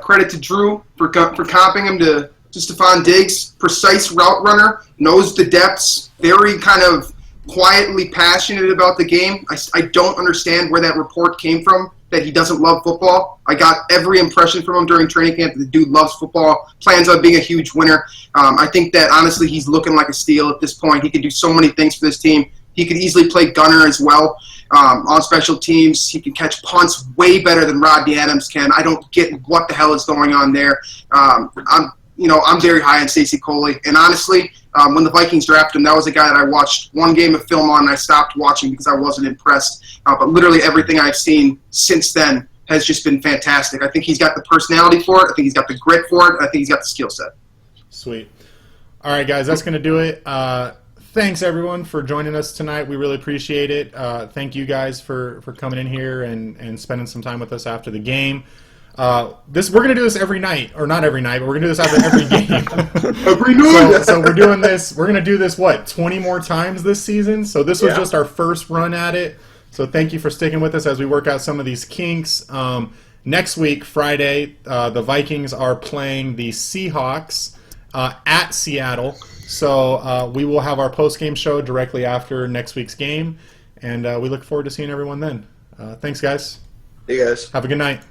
Credit to Drew for comping him to Stephon Diggs. Precise route runner, knows the depths, very kind of quietly passionate about the game. I don't understand where that report came from, that he doesn't love football. I got every impression from him during training camp that the dude loves football, plans on being a huge winner. I think that, honestly, he's looking like a steal at this point. He can do so many things for this team. He could easily play gunner as well on special teams. He can catch punts way better than Rodney Adams can. I don't get what the hell is going on there. I'm very high on Stacey Coley. And honestly, when the Vikings drafted him, that was a guy that I watched one game of film on and I stopped watching because I wasn't impressed. But literally everything I've seen since then has just been fantastic. I think he's got the personality for it. I think he's got the grit for it. And I think he's got the skill set. Sweet. All right, guys, that's going to do it. Thanks, everyone, for joining us tonight. We really appreciate it. Thank you guys for coming in here and spending some time with us after the game. We're going to do this every night, or not every night, but we're going to do this after every game. Every night. So we're doing this. We're going to do this 20 more times this season. So this was just our first run at it. So thank you for sticking with us as we work out some of these kinks. Next week, Friday, the Vikings are playing the Seahawks at Seattle. So we will have our post-game show directly after next week's game, and we look forward to seeing everyone then. Thanks, guys. Hey, guys. Have a good night.